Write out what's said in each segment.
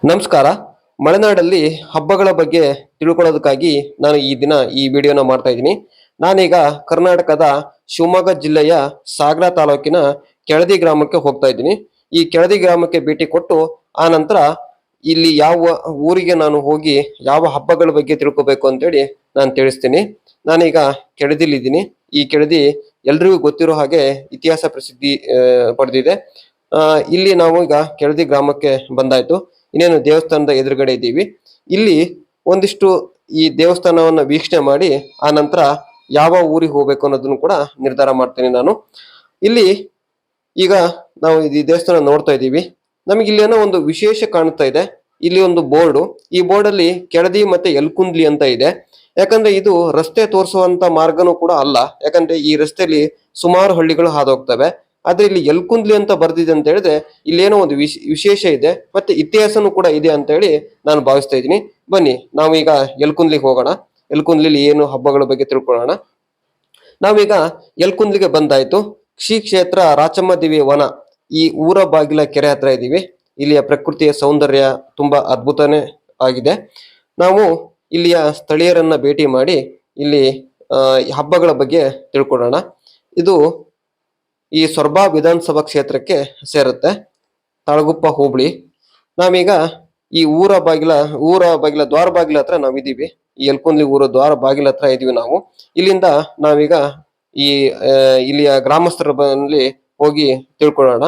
ನಮಸ್ಕಾರ. ಮಲೆನಾಡಲ್ಲಿ ಹಬ್ಬಗಳ ಬಗ್ಗೆ ತಿಳ್ಕೊಳ್ಳೋದಕ್ಕಾಗಿ ನಾನು ಈ ದಿನ ಈ ವಿಡಿಯೋನ ಮಾಡ್ತಾ ಇದ್ದೀನಿ. ನಾನೀಗ ಕರ್ನಾಟಕದ ಶಿವಮೊಗ್ಗ ಜಿಲ್ಲೆಯ ಸಾಗರ ತಾಲೂಕಿನ ಕೆಳದಿ ಗ್ರಾಮಕ್ಕೆ ಹೋಗ್ತಾ ಇದ್ದೀನಿ. ಈ ಕೆಳದಿ ಗ್ರಾಮಕ್ಕೆ ಭೇಟಿ ಕೊಟ್ಟು ಆ ನಂತರ ಇಲ್ಲಿ ಯಾವ ಊರಿಗೆ ನಾನು ಹೋಗಿ ಯಾವ ಹಬ್ಬಗಳ ಬಗ್ಗೆ ತಿಳ್ಕೊಬೇಕು ಅಂತೇಳಿ ನಾನು ತಿಳಿಸ್ತೀನಿ. ನಾನೀಗ ಕೆಳದಿಲಿದ್ದೀನಿ. ಈ ಕೆಳದಿ ಎಲ್ರಿಗೂ ಗೊತ್ತಿರೋ ಹಾಗೆ ಇತಿಹಾಸ ಪ್ರಸಿದ್ಧಿ ಪಡೆದಿದೆ. ಇಲ್ಲಿ ನಾವು ಈಗ ಕೆಳದಿ ಗ್ರಾಮಕ್ಕೆ ಬಂದಾಯ್ತು. ಇನ್ನೇನು ದೇವಸ್ಥಾನದ ಎದುರುಗಡೆ ಇದ್ದೀವಿ. ಇಲ್ಲಿ ಒಂದಿಷ್ಟು ಈ ದೇವಸ್ಥಾನವನ್ನ ವೀಕ್ಷಣೆ ಮಾಡಿ ಆ ನಂತರ ಯಾವ ಊರಿಗೆ ಹೋಗ್ಬೇಕು ಅನ್ನೋದನ್ನು ಕೂಡ ನಿರ್ಧಾರ ಮಾಡ್ತೇನೆ ನಾನು. ಇಲ್ಲಿ ಈಗ ನಾವು ಈ ದೇವಸ್ಥಾನ ನೋಡ್ತಾ ಇದ್ದೀವಿ. ನಮಗೆ ಇಲ್ಲಿ ಏನೋ ಒಂದು ವಿಶೇಷ ಕಾಣ್ತಾ ಇದೆ. ಇಲ್ಲಿ ಒಂದು ಬೋರ್ಡು, ಈ ಬೋರ್ಡ್ ಅಲ್ಲಿ ಕೆಳದಿ ಮತ್ತೆ ಎಲ್ಕುಂದ್ಲಿ ಅಂತ ಇದೆ. ಯಾಕಂದ್ರೆ ಇದು ರಸ್ತೆ ತೋರಿಸುವಂತ ಮಾರ್ಗನೂ ಕೂಡ ಅಲ್ಲ. ಯಾಕಂದ್ರೆ ಈ ರಸ್ತೆಯಲ್ಲಿ ಸುಮಾರು ಹಳ್ಳಿಗಳು ಹಾದು ಹೋಗ್ತವೆ. ಆದ್ರೆ ಇಲ್ಲಿ ಎಲ್ಕುಂದ್ಲಿ ಅಂತ ಬರ್ದಿದೆ ಅಂತ ಹೇಳಿದ್ರೆ ಇಲ್ಲೇನೋ ಒಂದು ವಿಶೇಷ ಇದೆ, ಮತ್ತೆ ಇತಿಹಾಸನೂ ಕೂಡ ಇದೆ ಅಂತ ಹೇಳಿ ನಾನು ಭಾವಿಸ್ತಾ ಇದ್ದೀನಿ. ಬನ್ನಿ ನಾವೀಗ ಎಲ್ಕುಂದ್ಲಿಗೆ ಹೋಗೋಣ. ಎಲ್ಕುಂದ್ಲಿ ಏನು ಹಬ್ಬಗಳ ಬಗ್ಗೆ ತಿಳ್ಕೊಳ್ಳೋಣ. ನಾವೀಗ ಎಲ್ಕುಂದ್ಲಿಗೆ ಬಂದಾಯ್ತು. ಶ್ರೀ ಕ್ಷೇತ್ರ ರಾಚಮ್ಮ ದೇವಿ ವನ, ಈ ಊರ ಬಾಗಿಲ ಕೆರೆ ಹತ್ರ ಇದ್ದೀವಿ. ಇಲ್ಲಿಯ ಪ್ರಕೃತಿಯ ಸೌಂದರ್ಯ ತುಂಬಾ ಅದ್ಭುತನೇ ಆಗಿದೆ. ನಾವು ಇಲ್ಲಿಯ ಸ್ಥಳೀಯರನ್ನ ಭೇಟಿ ಮಾಡಿ ಇಲ್ಲಿ ಹಬ್ಬಗಳ ಬಗ್ಗೆ ತಿಳ್ಕೊಳ್ಳೋಣ. ಇದು ಈ ಸೊರಬ ವಿಧಾನಸಭಾ ಕ್ಷೇತ್ರಕ್ಕೆ ಸೇರುತ್ತೆ, ತಾಳಗುಪ್ಪ ಹೋಬಳಿ. ನಾವೀಗ ಈ ಊರ ಬಾಗಿಲ ದ್ವಾರ ಬಾಗಿಲ ಹತ್ರ ನಾವಿದ್ದೀವಿ. ಈ ಎಲ್ಕುಂದ್ಲಿ ಊರ ದ್ವಾರ ಬಾಗಿಲ ಹತ್ರ ಇದೀವಿ ನಾವು. ಇಲ್ಲಿಂದ ನಾವೀಗ ಈ ಇಲ್ಲಿಯ ಗ್ರಾಮಸ್ಥರ ಬಳಿ ಹೋಗಿ ತಿಳ್ಕೊಳ್ಳೋಣ.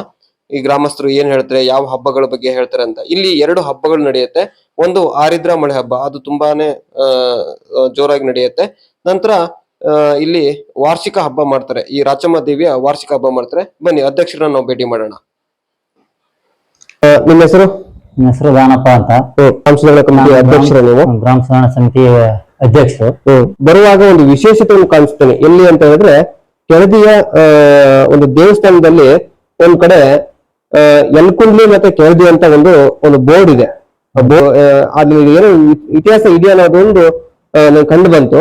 ಈ ಗ್ರಾಮಸ್ಥರು ಏನ್ ಹೇಳ್ತಾರೆ, ಯಾವ ಹಬ್ಬಗಳ ಬಗ್ಗೆ ಹೇಳ್ತಾರೆ ಅಂತ. ಇಲ್ಲಿ 2 ಹಬ್ಬಗಳು ನಡೆಯುತ್ತೆ. ಒಂದು ಆರಿದ್ರ ಮಳೆ ಹಬ್ಬ, ಅದು ತುಂಬಾನೇ ಜೋರಾಗಿ ನಡೆಯುತ್ತೆ. ನಂತರ ಇಲ್ಲಿ ವಾರ್ಷಿಕ ಹಬ್ಬ ಮಾಡ್ತಾರೆ. ಈ ರಾಚಮ್ಮ ದೇವಿಯ ವಾರ್ಷಿಕ ಹಬ್ಬ ಮಾಡ್ತಾರೆ. ಬನ್ನಿ ಅಧ್ಯಕ್ಷರನ್ನ ನಾವು ಭೇಟಿ ಮಾಡೋಣ. ನಿಮ್ಮ ಹೆಸರು? ನನ್ನ ಹೆಸರು ದಾನಪ್ಪ ಅಂತ. ಅಧ್ಯಕ್ಷರು ನೀವು? ಗ್ರಾಮ ಸುಧಾರಣಾ ಸಮಿತಿ ಅಧ್ಯಕ್ಷರು. ಬರುವಾಗ ಒಂದು ವಿಶೇಷತೆ ಕಾಣಿಸ್ತೇನೆ. ಎಲ್ಲಿ ಅಂತ ಹೇಳಿದ್ರೆ ಕೆಳದಿಯ ಒಂದು ದೇವಸ್ಥಾನದಲ್ಲಿ ಒಂದ್ ಕಡೆ ಎಲ್ಕುಂದ್ಲಿ ಮತ್ತೆ ಕೆಳದಿ ಅಂತ ಒಂದು ಬೋರ್ಡ್ ಇದೆ. ಅದ್ರಲ್ಲಿ ಏನೋ ಇತಿಹಾಸ ಇದೆ ಅನ್ನೋದೊಂದು ಕಂಡು ಬಂತು.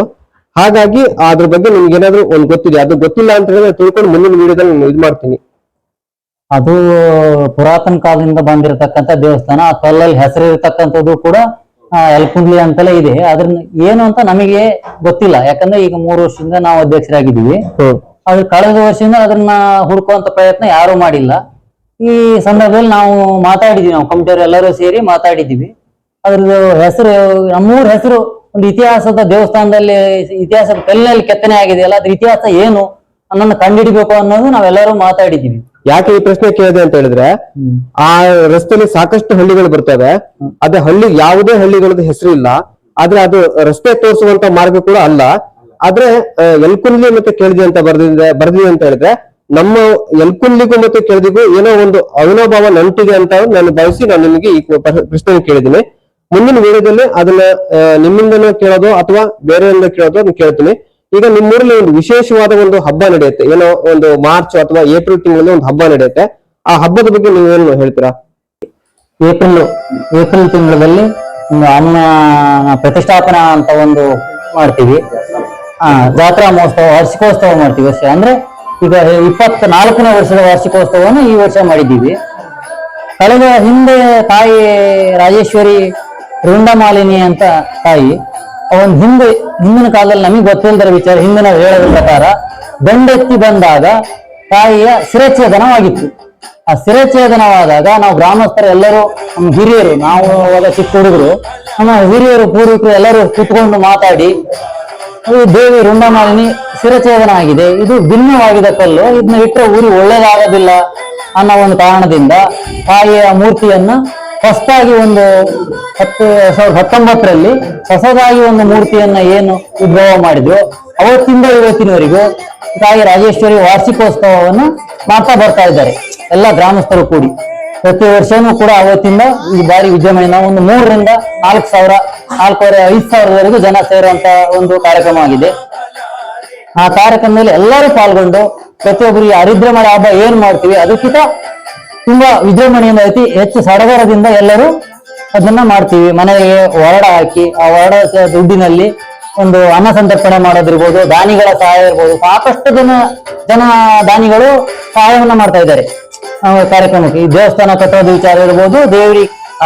ಹಾಗಾಗಿ ಅದ್ರ ಬಗ್ಗೆ ನಿಮ್ಗೆ ಏನಾದ್ರು ಒಂದು ಗೊತ್ತಿದೆ, ಅದು ಗೊತ್ತಿಲ್ಲ ಅಂತ ಹೇಳಿದ್ರೆ ತಿಳ್ಕೊಂಡು ಮುಂದಿನ ವಿಡಿಯೋದಲ್ಲಿ ನಾನು ಇದು ಮಾಡ್ತೀನಿ. ಅದು ಪುರಾತನ ಕಾಲದಿಂದ ಬಂದಿರತಕ್ಕಂತ ದೇವಸ್ಥಾನ. ಆ ಕಲ್ಲಲ್ಲಿ ಹೆಸರಿರ್ತಕ್ಕಂಥದ್ದು ಕೂಡ ಎಲ್ಕುಂದ್ಲಿ ಅಂತಲೇ ಇದೆ. ಅದ್ರನ್ನ ಏನು ಅಂತ ನಮಗೆ ಗೊತ್ತಿಲ್ಲ. ಯಾಕಂದ್ರೆ ಈಗ 3 ವರ್ಷದಿಂದ ನಾವು ಅಧ್ಯಕ್ಷರಾಗಿದ್ದೀವಿ. ಅದ್ರ ಕಳೆದ ವರ್ಷದಿಂದ ಅದನ್ನ ಹುಡುಕುವಂತ ಪ್ರಯತ್ನ ಯಾರು ಮಾಡಿಲ್ಲ. ಈ ಸಂದರ್ಭದಲ್ಲಿ ನಾವು ಮಾತಾಡಿದೀವಿ, ನಾವು ಕಮಿಟಿಯವರು ಎಲ್ಲರೂ ಸೇರಿ ಮಾತಾಡಿದೀವಿ. ಅದ್ರದ್ದು ಹೆಸರು, ನಮ್ಮೂರ ಹೆಸರು ಒಂದು ಇತಿಹಾಸದ ದೇವಸ್ಥಾನದಲ್ಲಿ ಇತಿಹಾಸದ ಕಲ್ಲಿನಲ್ಲಿ ಕೆತ್ತನೆ ಆಗಿದೆಯಲ್ಲ, ಅದ್ರ ಇತಿಹಾಸ ಏನು ಅನ್ನೋದನ್ನ ಕಂಡುಹಿಡಿಬೇಕು ಅನ್ನೋದು ನಾವೆಲ್ಲರೂ ಮಾತಾಡಿದೀವಿ. ಯಾಕೆ ಈ ಪ್ರಶ್ನೆ ಕೇಳಿದೆ ಅಂತ ಹೇಳಿದ್ರೆ, ಆ ರಸ್ತೆಯಲ್ಲಿ ಸಾಕಷ್ಟು ಹಳ್ಳಿಗಳು ಬರ್ತವೆ. ಅದೇ ಯಾವುದೇ ಹಳ್ಳಿಗಳದ್ದು ಹೆಸರು ಇಲ್ಲ. ಆದ್ರೆ ಅದು ರಸ್ತೆ ತೋರಿಸುವಂತ ಮಾರ್ಗ ಕೂಡ ಅಲ್ಲ. ಆದ್ರೆ ಎಲ್ಕುಂದ್ಲಿ ಮತ್ತೆ ಕೆಳದಿ ಅಂತ ಬರ್ದಿದೆ ಅಂತ ಹೇಳಿದ್ರೆ ನಮ್ಮ ಎಲ್ಕುಂದ್ಲಿಗೂ ಮತ್ತೆ ಕೆಳದಿಗೂ ಏನೋ ಒಂದು ಅವಿನಾಭಾವ ನಂಟಿದೆ ಅಂತ ನಾನು ಭಾವಿಸಿ ನಾನು ನಿಮಗೆ ಈ ಪ್ರಶ್ನೆ ಕೇಳಿದ್ದೀನಿ. ಮುಂದಿನ ವಿಡಿಯೋದಲ್ಲಿ ಅದನ್ನ ನಿಮ್ಮಿಂದನೂ ಕೇಳೋದು ಅಥವಾ ಬೇರೆಯಿಂದ ಕೇಳೋದು ಅದನ್ನ ಕೇಳ್ತೀನಿ. ಈಗ ನಿಮ್ಮೂರಲ್ಲಿ ಒಂದು ವಿಶೇಷವಾದ ಒಂದು ಹಬ್ಬ ನಡೆಯುತ್ತೆ, ಏನೋ ಒಂದು ಮಾರ್ಚ್ ಅಥವಾ ಏಪ್ರಿಲ್ ತಿಂಗಳಲ್ಲಿ ಒಂದು ಹಬ್ಬ ನಡೆಯುತ್ತೆ. ಆ ಹಬ್ಬದ ಬಗ್ಗೆ ನೀವೇನು ಹೇಳ್ತೀರಾ? ಏಪ್ರಿಲ್ ತಿಂಗಳಲ್ಲಿ ಅನ್ನ ಪ್ರತಿಷ್ಠಾಪನಾ ಅಂತ ಒಂದು ಮಾಡ್ತೀವಿ. ಜಾತ್ರಾ ಮಹೋತ್ಸವ, ವಾರ್ಷಿಕೋತ್ಸವ ಮಾಡ್ತೀವಿ. ಅಂದ್ರೆ ಈಗ 24ನೇ ವರ್ಷದ ವಾರ್ಷಿಕೋತ್ಸವವನ್ನು ಈ ವರ್ಷ ಮಾಡಿದ್ದೀವಿ. ಕಳೆದ ಹಿಂದೆ ತಾಯಿ ರಾಜೇಶ್ವರಿ ರುಂಡಮಾಲಿನಿ ಅಂತ ತಾಯಿ, ಅವನ್ ಹಿಂದಿನ ಕಾಲದಲ್ಲಿ ನಮಗೆ ಗೊತ್ತಿಲ್ಲದ ವಿಚಾರ, ಹಿಂದಿನ ಹೇಳದ ಪ್ರಕಾರ ಗಂಡೆತ್ತಿ ಬಂದಾಗ ತಾಯಿಯ ಶಿರಚ್ಛೇದನವಾಗಿತ್ತು. ಆ ಶಿರಚ್ಛೇದನವಾದಾಗ ನಾವು ಗ್ರಾಮಸ್ಥರು ಎಲ್ಲರೂ, ನಮ್ಮ ಹಿರಿಯರು, ನಾವು ಚಿಕ್ಕ ಹುಡುಗರು, ನಮ್ಮ ಹಿರಿಯರು ಪೂರ್ವಿಕರು ಎಲ್ಲರೂ ಕುತ್ಕೊಂಡು ಮಾತಾಡಿ, ದೇವಿ ರುಂಡಮಾಲಿನಿ ಶಿರಚ್ಛೇದನ ಆಗಿದೆ, ಇದು ಭಿನ್ನವಾಗಿದೆ ಕಲ್ಲು, ಇದನ್ನ ಇಟ್ಟರೆ ಊರಿಗೆ ಒಳ್ಳೇದಾಗೋದಿಲ್ಲ ಅನ್ನೋ ಒಂದು ಕಾರಣದಿಂದ ತಾಯಿಯ ಮೂರ್ತಿಯನ್ನ ಹೊಸದಾಗಿ ಒಂದು 2019ರಲ್ಲಿ ಹೊಸದಾಗಿ ಒಂದು ಮೂರ್ತಿಯನ್ನ ಏನು ಉದ್ಭವ ಮಾಡಿದ್ರು, ಅವತ್ತಿಂದ ಇವತ್ತಿನವರೆಗೂ ತಾಯಿ ರಾಜೇಶ್ವರಿ ವಾರ್ಷಿಕೋತ್ಸವವನ್ನು ಮಾಡ್ತಾ ಬರ್ತಾ ಇದ್ದಾರೆ ಎಲ್ಲ ಗ್ರಾಮಸ್ಥರು ಕೂಡಿ. ಪ್ರತಿ ವರ್ಷನೂ ಕೂಡ ಅವತ್ತಿಂದ ಈ ಬಾರಿ ವಿಜೃಂಭಣೆಯಿಂದ ಒಂದು 3,000 ರಿಂದ 4,000, 4,500, 5,000ವರೆಗೂ ಜನ ಸೇರುವಂತ ಒಂದು ಕಾರ್ಯಕ್ರಮ ಆಗಿದೆ. ಆ ಕಾರ್ಯಕ್ರಮದಲ್ಲಿ ಎಲ್ಲರೂ ಪಾಲ್ಗೊಂಡು ಪ್ರತಿಯೊಬ್ಬರಿಗೆ ಆರಿದ್ರ ಮಳೆ ಹಬ್ಬ ಏನ್ ಮಾಡ್ತೀವಿ ಅದಕ್ಕಿಂತ ತುಂಬಾ ವಿಜೃಂಭಣೆಯಿಂದ ಅತಿ ಹೆಚ್ಚು ಸಡಗರದಿಂದ ಎಲ್ಲರೂ ಅದನ್ನ ಮಾಡ್ತೀವಿ. ಮನೆಗೆ ಹೊರಡ ಹಾಕಿ ಆ ಹೊರಡ ದುಡ್ಡಿನಲ್ಲಿ ಒಂದು ಅನ್ನ ಸಂತರ್ಪಣೆ ಮಾಡೋದಿರ್ಬೋದು, ದಾನಿಗಳ ಸಹಾಯ ಇರ್ಬೋದು. ಸಾಕಷ್ಟು ಜನ ದಾನಿಗಳು ಸಹಾಯವನ್ನ ಮಾಡ್ತಾ ಇದ್ದಾರೆ ಕಾರ್ಯಕ್ರಮಕ್ಕೆ. ಈ ದೇವಸ್ಥಾನ ಕಟ್ಟೋದು ವಿಚಾರ ಇರ್ಬೋದು,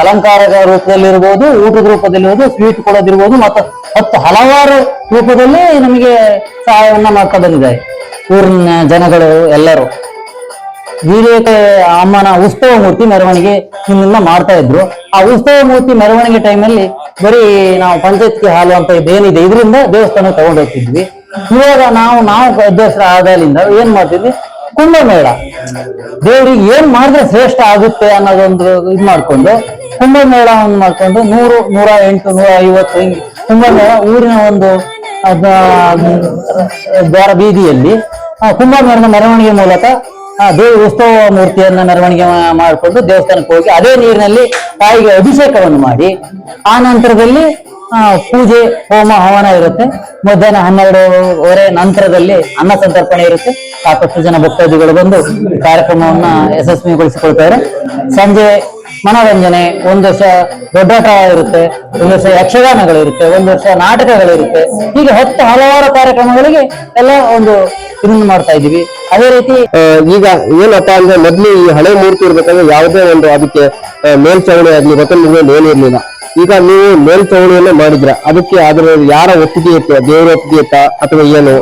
ಅಲಂಕಾರದ ರೂಪದಲ್ಲಿರ್ಬೋದು, ಊಟದ ರೂಪದಲ್ಲಿರ್ಬೋದು, ಸ್ವೀಟ್ ಕೊಡೋದಿರ್ಬೋದು, ಮತ್ತು ಹಲವಾರು ರೂಪದಲ್ಲಿ ನಮಗೆ ಸಹಾಯವನ್ನ ಮಾಡ್ತಾ ಬಂದಿದ್ದಾರೆ ಊರಿನ ಜನಗಳು ಎಲ್ಲರೂ. ವೀರೇಕ ಅಮ್ಮನ ಉತ್ಸವ ಮೂರ್ತಿ ಮೆರವಣಿಗೆ ಇನ್ನೆಲ್ಲ ಮಾಡ್ತಾ ಇದ್ರು. ಆ ಉತ್ಸವ ಮೂರ್ತಿ ಮೆರವಣಿಗೆ ಟೈಮಲ್ಲಿ ಬರೀ ನಾವು ಪಂಚಾಯತ್ಗೆ ಹಾಲು ಅಂತ ಏನಿದೆ ಇದರಿಂದ ದೇವಸ್ಥಾನ ತಗೊಂಡು ಹೋಗ್ತಿದ್ವಿ. ಇವಾಗ ನಾವು ಅಧ್ಯಕ್ಷರ ಆದಾಲಿಂದ ಏನ್ ಮಾಡ್ತಿದ್ವಿ, ಕುಂಭಮೇಳ ದೇವ್ರಿಗೆ ಏನ್ ಮಾಡಿದ್ರೆ ಶ್ರೇಷ್ಠ ಆಗುತ್ತೆ ಅನ್ನೋದೊಂದು ಇದ್ ಮಾಡ್ಕೊಂಡು ಕುಂಭಮೇಳವನ್ನು ಮಾಡ್ಕೊಂಡು 100, 108, 150 ಹಿಂಗೆ ಕುಂಭಮೇಳ ಊರಿನ ಒಂದು ದ್ವಾರ ಬೀದಿಯಲ್ಲಿ ಕುಂಭಮೇಳದ ಮೆರವಣಿಗೆ ಮೂಲಕ ದೇವಿ ಉತ್ಸವ ಮೂರ್ತಿಯನ್ನ ಮೆರವಣಿಗೆ ಮಾಡಿಕೊಂಡು ದೇವಸ್ಥಾನಕ್ಕೆ ಹೋಗಿ ಅದೇ ನೀರಿನಲ್ಲಿ ತಾಯಿಗೆ ಅಭಿಷೇಕವನ್ನು ಮಾಡಿ ಆ ನಂತರದಲ್ಲಿ ಪೂಜೆ ಹೋಮ ಹವನ ಇರುತ್ತೆ. ಮಧ್ಯಾಹ್ನ 12:30 ನಂತರದಲ್ಲಿ ಅನ್ನ ಸಂತರ್ಪಣೆ ಇರುತ್ತೆ. ಸಾಕಷ್ಟು ಜನ ಭಕ್ತಾದಿಗಳು ಬಂದು ಕಾರ್ಯಕ್ರಮವನ್ನ ಯಶಸ್ವಿಗೊಳಿಸಿಕೊಳ್ತಾರೆ. ಸಂಜೆ ಮನೋರಂಜನೆ, ಒಂದು ವರ್ಷ ದೊಡ್ಡಾಟ ಇರುತ್ತೆ, ಒಂದು ವರ್ಷ ಯಕ್ಷಗಾನಗಳಿರುತ್ತೆ, ಒಂದು ವರ್ಷ ನಾಟಕಗಳಿರುತ್ತೆ. ಹೀಗೆ ಹಲವಾರು ಕಾರ್ಯಕ್ರಮಗಳಿಗೆ ಎಲ್ಲ ಒಂದು ಇದನ್ನು ಮಾಡ್ತಾ ಇದೀವಿ. ಅದೇ ರೀತಿ ಈಗ ಏನಪ್ಪಾ ಅಂದ್ರೆ ಮೊದ್ಲು ಈ ಹಳೆ ಮೂರ್ತಿ ಇರ್ಬೇಕಂದ್ರೆ ಯಾವುದೇ ಒಂದು ಅದಕ್ಕೆ ಮೇಲ್ಚಾವಣಿ ಆಗ್ಲಿ ಬತ್ತಲ್ ಏನಿರ್ಲಿಲ್ಲ. ಈಗ ನೀವು ಮೇಲ್ಚಾವಣಿಯನ್ನ ಮಾಡಿದ್ರ, ಅದಕ್ಕೆ ಅದ್ರ ಯಾರ ಒಪ್ಪಿಗೆ ಇತ್ತು? ದೇವರ ಒಪ್ಪಿಗೆ ಇತ್ತಾ ಅಥವಾ ಏನು?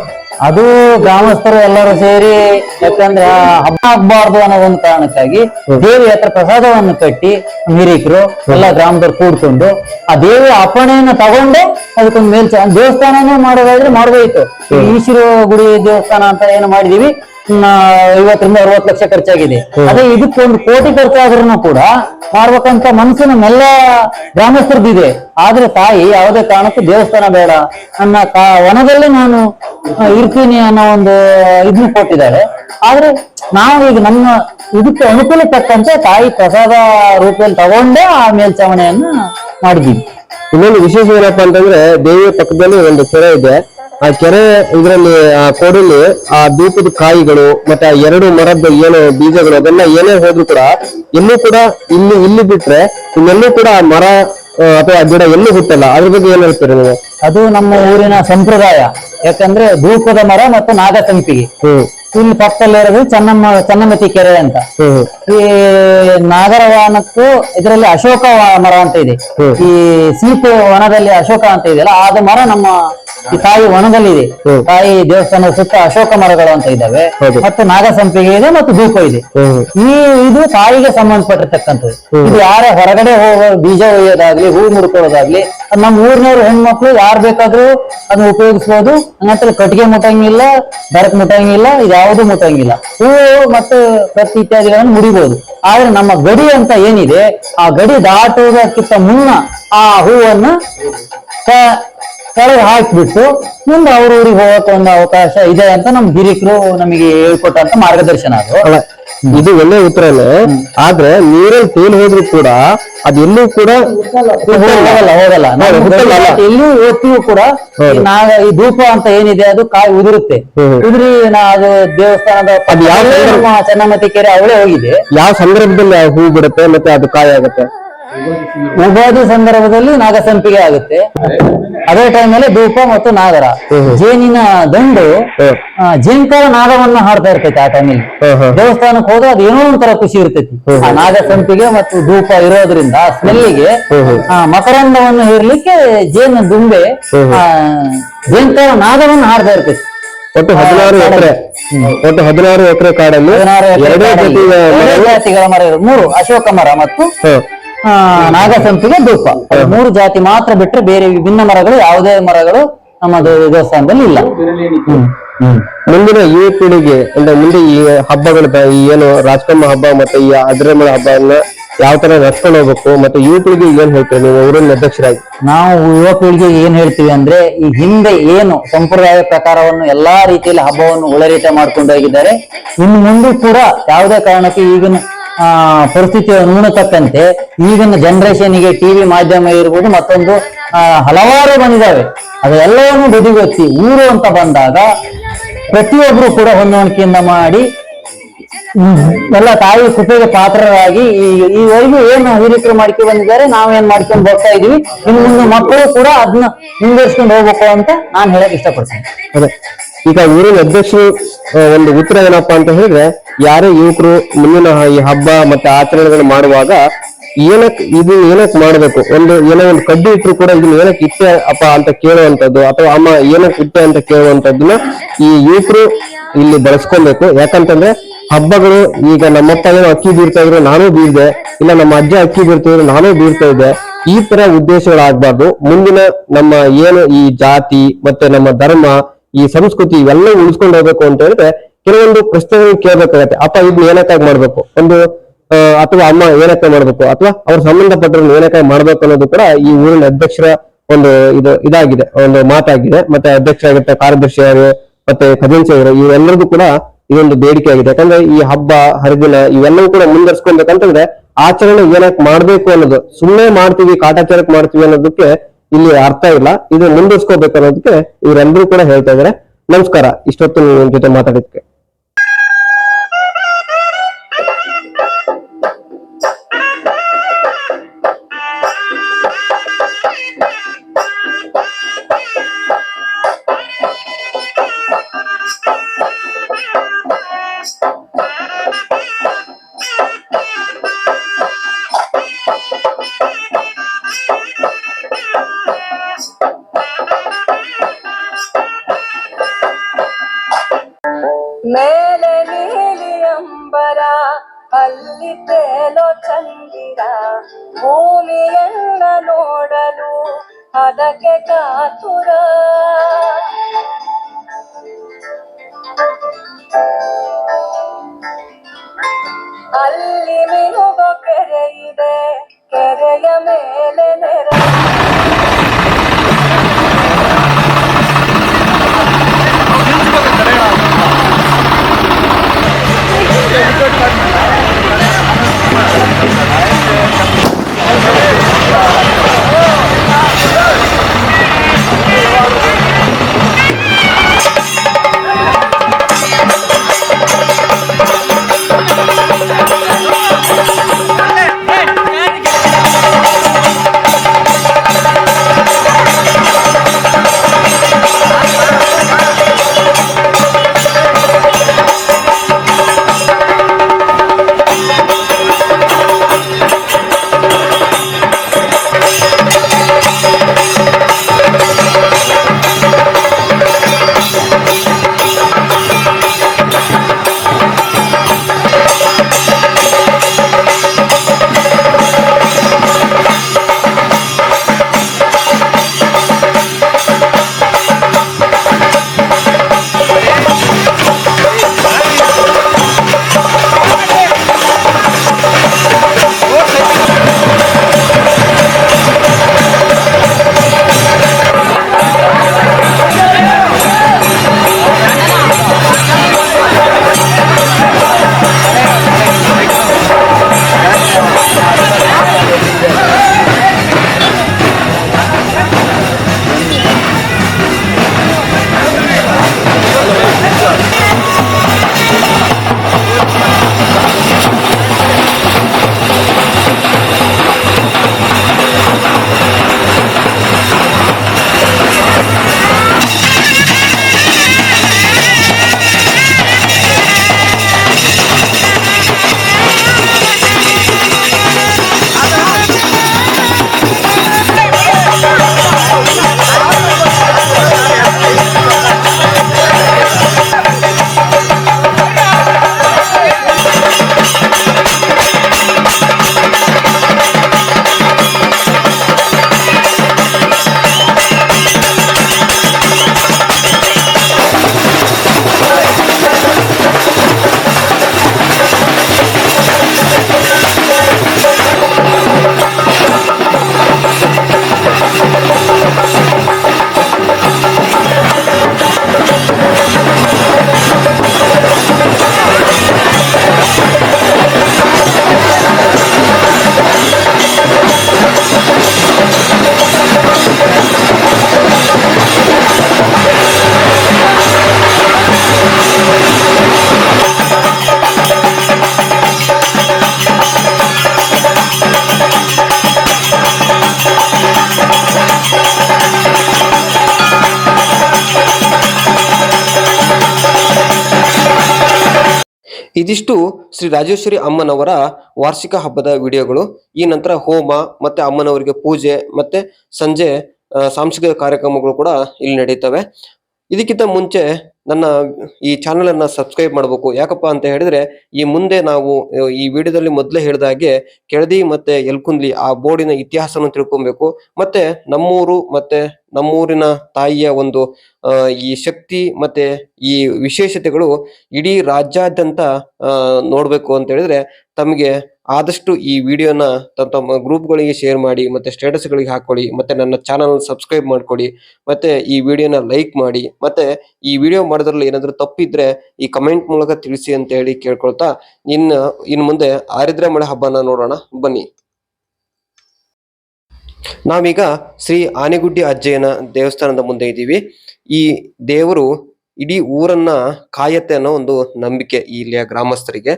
ಅದು ಗ್ರಾಮಸ್ಥರು ಎಲ್ಲರೂ ಸೇರಿ, ಯಾಕಂದ್ರೆ ಹಬ್ಬ ಆಗ್ಬಾರ್ದು ಅನ್ನೋ ಒಂದು ಕಾರಣಕ್ಕಾಗಿ ದೇವಿ ಹತ್ರ ಪ್ರಸಾದವನ್ನು ಕಟ್ಟಿ ಹಿರಿಕರು ಎಲ್ಲ ಗ್ರಾಮದವ್ರು ಕೂಡ್ಕೊಂಡು ಆ ದೇವಿಯ ಅಪ್ಪಣೆಯನ್ನು ತಗೊಂಡು ಅದಕ್ಕೊಂದು ದೇವಸ್ಥಾನನೇ ಮಾಡೋದಾದ್ರೆ ಮಾಡಬೇಕಿತ್ತು. ಈಶ್ವರ ಗುಡಿ ದೇವಸ್ಥಾನ ಅಂತ ಏನು ಮಾಡಿದೀವಿ, 50-60 ಲಕ್ಷ ಖರ್ಚಾಗಿದೆ. ಅದೇ ಇದಕ್ಕೊಂದು 1 ಕೋಟಿ ಖರ್ಚಾದ್ರೂ ಕೂಡ ಮಾಡ್ಬೇಕಂತ ಮನಸ್ಸಿನ ಮೆಲ್ಲ ಗ್ರಾಮಸ್ಥರದಿದೆ. ಆದ್ರೆ ತಾಯಿ ಯಾವುದೇ ಕಾರಣಕ್ಕೂ ದೇವಸ್ಥಾನ ಬೇಡ ನನ್ನ ವನದಲ್ಲೇ ನಾನು ಇರ್ತೀನಿ ಅನ್ನೋ ಒಂದು ಇದನ್ನ ಕೊಟ್ಟಿದ್ದಾರೆ. ಆದ್ರೆ ನಾವು ಈಗ ನಮ್ಮ ಇದಕ್ಕೆ ಅನುಕೂಲ ತಕ್ಕಂತೆ ತಾಯಿ ಪ್ರಸಾದ ರೂಪದಲ್ಲಿ ತಗೊಂಡೇ ಆ ಮೇಲ್ಚಾವಣೆಯನ್ನ ಮಾಡಿದೀವಿ. ಇನ್ನೊಂದು ವಿಶೇಷ ಏನಪ್ಪಾ ಅಂತಂದ್ರೆ, ದೇವಿಯ ಪಕ್ಕದಲ್ಲಿ ಒಂದು ಕೆರೆ ಇದೆ. ಆ ಕೆರೆ ಇದರಲ್ಲಿ ಆ ಕೋಡಲ್ಲಿ ಆ ದೀಪದ ಕಾಯಿಗಳು ಮತ್ತೆ ಆ 2 ಮರದ ಏನು ಬೀಜಗಳು ಅದೆಲ್ಲ ಏನೇ ಹೋದ್ರು ಕೂಡ ಎಲ್ಲೂ ಕೂಡ ಇಲ್ಲಿ ಬಿಟ್ರೆ ಇನ್ನೆಲ್ಲೂ ಕೂಡ ಆ ಮರ ಅಥವಾ ಗಿಡ ಎಲ್ಲೂ ಹುಟ್ಟಲ್ಲ. ಅದ್ರ ಬಗ್ಗೆ ಏನ್ ಹೇಳ್ತೀರಿ ನೀವು? ಅದು ನಮ್ಮ ಊರಿನ ಸಂಪ್ರದಾಯ. ಯಾಕಂದ್ರೆ ಧೂಪದ ಮರ ಮತ್ತು ನಾಗಸಂಪಿಗೆ ಇಲ್ಲಿ ಪಕ್ಕದಲ್ಲಿರೋದು ಚನ್ನಮತಿ ಕೆರೆ ಅಂತ. ಈ ನಾಗರವನಕ್ಕೂ ಇದರಲ್ಲಿ ಅಶೋಕ ಮರ ಅಂತ ಇದೆ. ಈ ಸೀತೆ ವನದಲ್ಲಿ ಅಶೋಕ ಅಂತ ಇದೆಯಲ್ಲ, ಆದ ಮರ ನಮ್ಮ ಈ ತಾಯಿ ವನದಲ್ಲಿ ಇದೆ. ತಾಯಿ ದೇವಸ್ಥಾನದ ಸುತ್ತ ಅಶೋಕ ಮರಗಳು ಅಂತ ಇದ್ದಾವೆ, ಮತ್ತು ನಾಗಸಂಪಿಗೆ ಇದೆ ಮತ್ತು ಧೂಪ ಇದೆ. ಇದು ತಾಯಿಗೆ ಸಂಬಂಧಪಟ್ಟಿರ್ತಕ್ಕಂಥದ್ದು. ಇದು ಯಾರ ಹೊರಗಡೆ ಹೋಗೋ ಬೀಜ ಒಯ್ಯೋದಾಗ್ಲಿ, ಹೂ ಮುಡ್ಕೊಳ್ಳೋದಾಗ್ಲಿ, ನಮ್ಮ ಊರಿನವ್ರು ಹೆಣ್ಮಕ್ಳು ಯಾರು ಬೇಕಾದ್ರೂ ಅದನ್ನ ಉಪಯೋಗಿಸ್ಬೋದು. ನಂತರ ಕಟ್ಟಿಗೆ ಮುಟ್ಟಂಗಿಲ್ಲ, ಬೆರಕ್ ಮುಟ್ಟಂಗಿಲ್ಲ, ಯಾವುದು ಮುಟ್ಟಂಗಿಲ್ಲ. ಹೂವು ಮತ್ತು ಪ್ರತಿ ಇತ್ಯಾದಿಗಳನ್ನು ಮುಡಿಬಹುದು. ಆದ್ರೆ ನಮ್ಮ ಗಡಿ ಅಂತ ಏನಿದೆ, ಆ ಗಡಿ ದಾಟುವುದಕ್ಕಿಂತ ಮುನ್ನ ಆ ಹೂವನ್ನ ಕೆಳಗೆ ಹಾಕ್ಬಿಟ್ಟು ಮುಂದೆ ಅವ್ರ ಊರಿಗೆ ಹೋಗಕ್ಕೆ ಒಂದು ಅವಕಾಶ ಇದೆ ಅಂತ ನಮ್ ಹಿರಿಕರು ನಮಗೆ ಹೇಳ್ಕೊಟ್ಟಂತ ಮಾರ್ಗದರ್ಶನ. ಅದು ಇದು ಒಳ್ಳೆ ಉತ್ತರನೇ. ಆದ್ರೆ ನೀರಲ್ಲಿ ತೇಲ್ ಹೋದ್ರು ಕೂಡ ಅದೆಲ್ಲೂ ಕೂಡ ಹೋಗಲ್ಲ. ಎಲ್ಲಿ ಓದ್ತೀವಿ ಕೂಡ ಈ ಧೂಪ ಅಂತ ಏನಿದೆ ಅದು ಕಾಯಿ ಉದುರುತ್ತೆ. ಉದುರಿ ಅದು ದೇವಸ್ಥಾನದ ಚನ್ನಮತಿ ಕೆರೆ ಅವಳೇ ಹೋಗಿದೆ. ಯಾವ ಸಂದರ್ಭದಲ್ಲಿ ಹೂ ಬಿಡುತ್ತೆ ಮತ್ತೆ ಅದು ಕಾಯಿ ಆಗುತ್ತೆ? ಉಗಾದಿ ಸಂದರ್ಭದಲ್ಲಿ ನಾಗಸಂಪಿಗೆ ಆಗುತ್ತೆ. ಅದೇ ಟೈಮಲ್ಲಿ ಧೂಪ ಮತ್ತು ನಾಗರ, ಜೇನಿನ ದಂಡು ಜೇನ್ಕಾರ ನಾಗವನ್ನ ಹಾಡ್ತಾ ಇರ್ತೈತಿ. ಆ ಟೈಮಲ್ಲಿ ದೇವಸ್ಥಾನಕ್ಕೆ ಹೋದ್ರೆ ಅದು ಏನೋ ಒಂಥರ ಖುಷಿ ಇರ್ತೈತಿ. ಆ ನಾಗಸಂಪಿಗೆ ಮತ್ತು ಧೂಪ ಇರೋದ್ರಿಂದ ಸ್ಮೆಲ್ಲಿಗೆ ಮಕರಂದವನ್ನು ಹೇರ್ಲಿಕ್ಕೆ ಜೇನು ದುಂಬೆ ಜೇನ್ಕಾರ ನಾಗವನ್ನ ಹಾಡ್ತಾ ಇರ್ತೈತಿ. ಒಟ್ಟು 16 ಎಕರೆ ಕಾಡಲ್ಲಿ 2 ಜಾತಿಗಳ ಮರ, 3 ಅಶೋಕ ಮರ ಮತ್ತು ನಾಗಸಂಪಿಗೆ, ಧೂಪ, 3 ಜಾತಿ ಮಾತ್ರ ಬಿಟ್ರೆ ಬೇರೆ ವಿಭಿನ್ನ ಮರಗಳು ಯಾವುದೇ ಮರಗಳು ನಮ್ಮ ದೇವಸ್ಥಾನದಲ್ಲಿ ಇಲ್ಲ. ಮುಂದಿನ ಯುವ ಪೀಳಿಗೆ ಅಂದ್ರೆ ಮುಂದೆ ಈ ಹಬ್ಬಗಳ ಏನು ರಾಜಕಮ್ಮ ಹಬ್ಬ ಮತ್ತೆ ಈ ಅದ್ರಮಳ ಹಬ್ಬವನ್ನ ಯಾವ ತರ ನಡ್ಕೊಂಡು ಹೋಗ್ಬೇಕು, ಮತ್ತೆ ಯುವ ಪೀಳಿಗೆ ಏನ್ ಹೇಳ್ತೀವಿ ನೀವು ಊರಿನ ಅಧ್ಯಕ್ಷರಾಗಿ? ನಾವು ಯುವ ಪೀಳಿಗೆಗೆ ಏನ್ ಹೇಳ್ತೀವಿ ಅಂದ್ರೆ, ಈ ಹಿಂದೆ ಏನು ಸಂಪ್ರದಾಯ ಪ್ರಕಾರವನ್ನು ಎಲ್ಲಾ ರೀತಿಯಲ್ಲಿ ಹಬ್ಬವನ್ನು ಒಳರೀಟ ಮಾಡ್ಕೊಂಡು ಹೋಗಿದ್ದಾರೆ. ಇನ್ನು ಮುಂದೆ ಕೂಡ ಯಾವುದೇ ಕಾರಣಕ್ಕೆ ಈಗಿನ ಪರಿಸ್ಥಿತಿಯ ನುಣತಕ್ಕಂತೆ ಈಗಿನ ಜನರೇಷನ್ಗೆ ಟಿವಿ ಮಾಧ್ಯಮ ಇರ್ಬೋದು, ಮತ್ತೊಂದು ಹಲವಾರು ಬಂದಿದ್ದಾವೆ. ಅದೆಲ್ಲವನ್ನು ಬದಿಗೊತ್ತಿ ಊರು ಅಂತ ಬಂದಾಗ ಪ್ರತಿಯೊಬ್ರು ಕೂಡ ಹೊಂದಾಣಿಕೆಯಿಂದ ಮಾಡಿ ಎಲ್ಲ ತಾಯಿ ಕೃಪೆಗೆ ಪಾತ್ರರಾಗಿ ಈವರೆಗೂ ಏನು ಹಿರಿಕರು ಮಾಡ್ಕೊಂಡು ಬಂದಿದ್ದಾರೆ, ನಾವೇನ್ ಮಾಡ್ಕೊಂಡು ಬರ್ತಾ ಇದೀವಿ. ಇನ್ನು ಮುಂದೆ ಮಕ್ಕಳು ಕೂಡ ಅದನ್ನ ಮುಂದುವರಿಸ್ಕೊಂಡು ಹೋಗ್ಬೇಕು ಅಂತ ನಾನು ಹೇಳಕ್ ಇಷ್ಟಪಡ್ತೀನಿ. ಅದೇ ಈಗ ಊರಿನ ಅಧ್ಯಕ್ಷರು ಒಂದು ಉತ್ತರ ಏನಪ್ಪಾ ಅಂತ ಹೇಳಿದ್ರೆ, ಯಾರೇ ಯುವಕರು ಮುಂದಿನ ಈ ಹಬ್ಬ ಮತ್ತೆ ಆಚರಣೆಗಳು ಮಾಡುವಾಗ ಏನಕ್ ಮಾಡ್ಬೇಕು, ಏನೋ ಒಂದು ಕಡ್ಡಿ ಇಟ್ರು ಕೂಡ ಇದನ್ನ ಏನಕ್ಕೆ ಇಟ್ಟೆ ಅಪ್ಪ ಅಂತ ಕೇಳುವಂತದ್ದು, ಅಥವಾ ಅಮ್ಮ ಏನಕ್ಕೆ ಇಟ್ಟೆ ಅಂತ ಕೇಳುವಂತದ್ದನ್ನ ಈ ಯುವಕರು ಇಲ್ಲಿ ಬಳಸ್ಕೊಬೇಕು. ಯಾಕಂತಂದ್ರೆ ಹಬ್ಬಗಳು, ಈಗ ನಮ್ಮಪ್ಪ ಏನೋ ಅಕ್ಕಿ ಬೀರ್ತಾ ಇದ್ರು ನಾನು ಬೀರ್ದೆ, ಇಲ್ಲ ನಮ್ಮ ಅಜ್ಜ ಅಕ್ಕಿ ಬೀರ್ತಾ ಇದ್ರು ನಾನು ಬೀರ್ತಾ ಇದ್ದೆ, ಈ ತರ ಉದ್ದೇಶಗಳಾಗ್ಬಾರ್ದು. ಮುಂದಿನ ನಮ್ಮ ಏನು ಈ ಜಾತಿ ಮತ್ತೆ ನಮ್ಮ ಧರ್ಮ, ಈ ಸಂಸ್ಕೃತಿ ಇವೆಲ್ಲ ಉಳಿಸ್ಕೊಂಡು ಹೋಗ್ಬೇಕು ಅಂತ ಹೇಳಿದ್ರೆ ಕೆಲವೊಂದು ಪ್ರಶ್ನೆಗಳನ್ನ ಕೇಳ್ಬೇಕಾಗತ್ತೆ. ಅಪ್ಪ ಇದನ್ನ ಏನಕ್ಕಾಗಿ ಮಾಡ್ಬೇಕು, ಅಥವಾ ಅಮ್ಮ ಏನಕ್ಕೆ ಮಾಡ್ಬೇಕು, ಅಥವಾ ಅವ್ರ ಸಂಬಂಧಪಟ್ಟವ್ರನ್ನ ಏನಕ್ಕಾಗಿ ಮಾಡ್ಬೇಕು ಅನ್ನೋದು ಕೂಡ ಈ ಊರಿನ ಅಧ್ಯಕ್ಷರ ಒಂದು ಇದಾಗಿದೆ, ಒಂದು ಮಾತಾಗಿದೆ. ಮತ್ತೆ ಅಧ್ಯಕ್ಷರಾಗಿರ್ತ ಕಾರ್ಯದರ್ಶಿಯವರು ಮತ್ತೆ ಖಜಾಂಚಿಯವರು ಇವೆಲ್ಲರಿಗೂ ಕೂಡ ಇದೊಂದು ಬೇಡಿಕೆ ಆಗಿದೆ. ಯಾಕಂದ್ರೆ ಈ ಹಬ್ಬ ಹರಿದಿನ ಇವೆಲ್ಲವೂ ಕೂಡ ಮುಂದರ್ಸ್ಕೊಬೇಕಂತಂದ್ರೆ ಆಚರಣೆ ಏನಕ್ಕೆ ಮಾಡ್ಬೇಕು ಅನ್ನೋದು, ಸುಮ್ಮನೆ ಮಾಡ್ತೀವಿ ಕಾಟಾಚಾರಕ್ಕೆ ಮಾಡ್ತೀವಿ ಅನ್ನೋದಕ್ಕೆ ಇಲ್ಲಿ ಅರ್ಥ ಇಲ್ಲ. ಇದು ಮುಂದುವರ್ಸ್ಕೋಬೇಕು ಅನ್ನೋದಕ್ಕೆ ಇವರೆಲ್ಲರೂ ಕೂಡ ಹೇಳ್ತಾ ಇದಾರೆ. ನಮಸ್ಕಾರ, ಇಷ್ಟೊತ್ತು ನಿಮ್ ಜೊತೆ ಮಾತಾಡೋದಕ್ಕೆ. ಮೇಲೆ ನೀಲಿ ಅಂಬರ ಅಲ್ಲಿ ತೇಲೋ ಚಂದಿರ, ಭೂಮಿಯನ್ನ ನೋಡಲು ಅದಕ್ಕೆ ಕಾತುರ. ಅಲ್ಲಿ ಮಿನುಗೋ ಕೆರೆ ಇದೆ, ಕೆರೆಯ ಮೇಲೆ ನೆರ ಇದಿಷ್ಟು ಶ್ರೀ ರಾಜೇಶ್ವರಿ ಅಮ್ಮನವರ ವಾರ್ಷಿಕ ಹಬ್ಬದ ವಿಡಿಯೋಗಳು. ಈ ನಂತರ ಹೋಮ ಮತ್ತೆ ಅಮ್ಮನವರಿಗೆ ಪೂಜೆ ಮತ್ತೆ ಸಂಜೆ ಸಾಂಸ್ಕೃತಿಕ ಕಾರ್ಯಕ್ರಮಗಳು ಕೂಡ ಇಲ್ಲಿ ನಡೀತವೆ. ಇದಕ್ಕಿಂತ ಮುಂಚೆ ನನ್ನ ಈ ಚಾನೆಲ್ ಅನ್ನ ಸಬ್ಸ್ಕ್ರೈಬ್ ಮಾಡಬೇಕು. ಯಾಕಪ್ಪ ಅಂತ ಹೇಳಿದ್ರೆ ಈ ಮುಂದೆ ನಾವು ಈ ವಿಡಿಯೋದಲ್ಲಿ ಮೊದಲೇ ಹೇಳಿದ ಹಾಗೆ ಕೆಳದಿ ಮತ್ತೆ ಯಲ್ಕುಂದ್ಲಿ ಆ ಬೋರ್ಡಿನ ಇತಿಹಾಸವನ್ನು ತಿಳ್ಕೊಬೇಕು. ಮತ್ತೆ ನಮ್ಮೂರು ಮತ್ತೆ ನಮ್ಮೂರಿನ ತಾಯಿಯ ಒಂದು ಈ ಶಕ್ತಿ ಮತ್ತೆ ಈ ವಿಶೇಷತೆಗಳು ಇಡೀ ರಾಜ್ಯಾದ್ಯಂತ ನೋಡ್ಬೇಕು ಅಂತ ಹೇಳಿದ್ರೆ ತಮಗೆ ಆದಷ್ಟು ಈ ವಿಡಿಯೋನ ತಮ್ಮ ಗ್ರೂಪ್ಗಳಿಗೆ ಶೇರ್ ಮಾಡಿ, ಮತ್ತೆ ಸ್ಟೇಟಸ್ಗಳಿಗೆ ಹಾಕೊಳ್ಳಿ, ಮತ್ತೆ ನನ್ನ ಚಾನಲ್ ಸಬ್ಸ್ಕ್ರೈಬ್ ಮಾಡ್ಕೊಳ್ಳಿ, ಮತ್ತೆ ಈ ವಿಡಿಯೋನ ಲೈಕ್ ಮಾಡಿ, ಮತ್ತೆ ಈ ವಿಡಿಯೋ ಮಾಡೋದ್ರಲ್ಲಿ ಏನಾದ್ರು ತಪ್ಪಿದ್ರೆ ಈ ಕಮೆಂಟ್ ಮೂಲಕ ತಿಳಿಸಿ ಅಂತ ಹೇಳಿ ಕೇಳ್ಕೊಳ್ತಾ ಇನ್ನು ಮುಂದೆ ಆರಿದ್ರೆ ಮಳೆ ಹಬ್ಬನ ನೋಡೋಣ ಬನ್ನಿ. ನಾವೀಗ ಶ್ರೀ ಆನೆಗುಡ್ಡಿ ಅಜ್ಜಯ್ಯನ ದೇವಸ್ಥಾನದ ಮುಂದೆ ಇದ್ದೀವಿ. ಈ ದೇವರು ಇಡೀ ಊರನ್ನ ಕಾಯತ್ತೆ ಅನ್ನೋ ಒಂದು ನಂಬಿಕೆ ಇಲ್ಲಿಯ ಗ್ರಾಮಸ್ಥರಿಗೆ.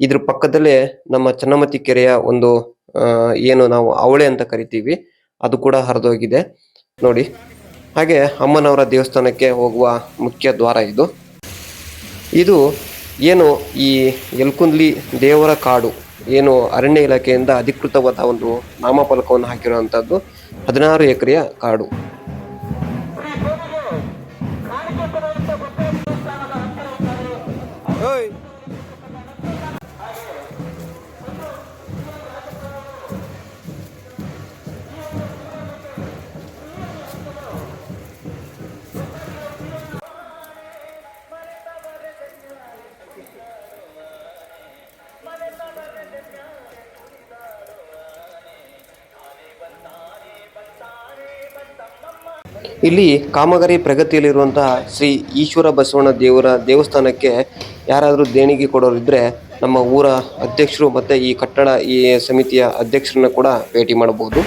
ಇದ್ರ ಪಕ್ಕದಲ್ಲೇ ನಮ್ಮ ಚನ್ನಮತಿ ಕೆರೆಯ ಒಂದು ಏನು ನಾವು ಅವಳೆ ಅಂತ ಕರಿತೀವಿ ಅದು ಕೂಡ ಹರಿದೋಗಿದೆ ನೋಡಿ. ಹಾಗೆ ಅಮ್ಮನವರ ದೇವಸ್ಥಾನಕ್ಕೆ ಹೋಗುವ ಮುಖ್ಯ ದ್ವಾರ ಇದು. ಇದು ಏನು ಈ ಯಲ್ಕುಂದ್ಲಿ ದೇವರ ಕಾಡು ಏನು ಅರಣ್ಯ ಇಲಾಖೆಯಿಂದ ಅಧಿಕೃತವಾದ ಒಂದು ನಾಮಫಲಕವನ್ನು ಹಾಕಿರುವಂತದ್ದು 16 ಎಕರೆಯ ಕಾಡು. ಇಲ್ಲಿ ಕಾಮಗಾರಿ ಪ್ರಗತಿಯಲ್ಲಿರುವಂತಹ ಶ್ರೀ ಈಶ್ವರ ಬಸವಣ್ಣ ದೇವರ ದೇವಸ್ಥಾನಕ್ಕೆ ಯಾರಾದರೂ ದೇಣಿಗೆ ಕೊಡೋರಿದ್ರೆ ನಮ್ಮ ಊರ ಅಧ್ಯಕ್ಷರು ಮತ್ತೆ ಈ ಕಟ್ಟಡ ಈ ಸಮಿತಿಯ ಅಧ್ಯಕ್ಷರನ್ನ ಕೂಡ ಭೇಟಿ ಮಾಡಬಹುದು.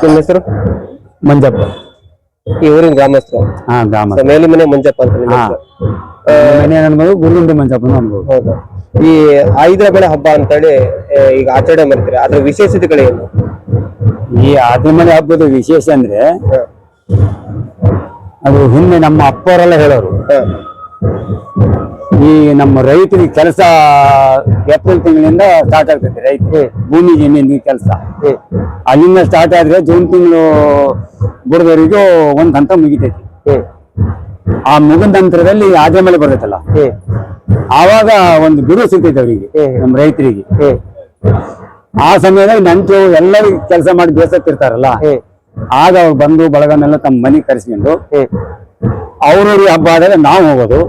ನಿಮ್ಮ ಹೆಸರು? ಮಂಜಪ್ಪ. ಈ ಊರಿನ ಗ್ರಾಮಸ್ಥರು? ಹಾ, ಗ್ರಾಮ. ಮೇಲಿ ಮನೆ ಮಂಜಪ್ಪ ಅಂತ ನಿಮ್ಮ ಹೆಸರು? ಮನೆ ಅನ್ಬೋದು ಗುರುಗುಂಡಿ ಮಂಜಪ್ಪ ಅನ್ಬೋದು. ಹೌದಾ? ಈ ಆಯುಧ ಬೆಳೆ ಹಬ್ಬ ಅಂತೇಳಿ ಈಗ ಆಚರಣೆ ಮಾಡ್ತೀರಿ, ಅದ್ರ ವಿಶೇಷತೆಗಳೇನು? ಈ ಆದಿಮನೆ ಹಬ್ಬದ ವಿಶೇಷ ಅಂದ್ರೆ ಅದು ಹಿಂದೆ ನಮ್ಮ ಅಪ್ಪವರೆಲ್ಲ ಹೇಳೋರು. ಈ ನಮ್ಮ ರೈತರಿಗೆ ಕೆಲಸ ಏಪ್ರಿಲ್ ತಿಂಗಳಿಂದ ಸ್ಟಾರ್ಟ್ ಆಗ್ತೈತೆ. ರೈತ ಭೂಮಿ ಜಮೀನಿಗೆ ಕೆಲಸ ಅಲ್ಲಿಂದ ಸ್ಟಾರ್ಟ್ ಆದ್ರೆ ಜೂನ್ ತಿಂಗಳು ಬುಡದವರೆಗೂ ಒಂದ್ ಹಂತ ಮುಗಿತೈತಿ. ಆ ಮುಗಿದ ನಂತರದಲ್ಲಿ ಆದ್ರೆ ಮಳೆ ಬರ್ತೈತಲ್ಲ, ಆವಾಗ ಒಂದು ಬಿಡು ಸಿಗ್ತೈತೆ ಅವರಿಗೆ, ನಮ್ಮ ರೈತರಿಗೆ. ಆ ಸಮಯದಾಗ ನಂಟು ಎಲ್ಲರಿಗೂ ಕೆಲಸ ಮಾಡಿ ಬೇಸತ್ತಿರ್ತಾರಲ್ಲ, ಆಗ ಅವ್ರು ಬಂದು ಬಳಗನೆಲ್ಲ ತಮ್ಮ ಮನೆಗೆ ಕರೆಸ್ಕೊಂಡು ಅವ್ರವ್ರಿಗೆ ಹಬ್ಬ ಆದಾಗ ನಾವು ಹೋಗೋದು.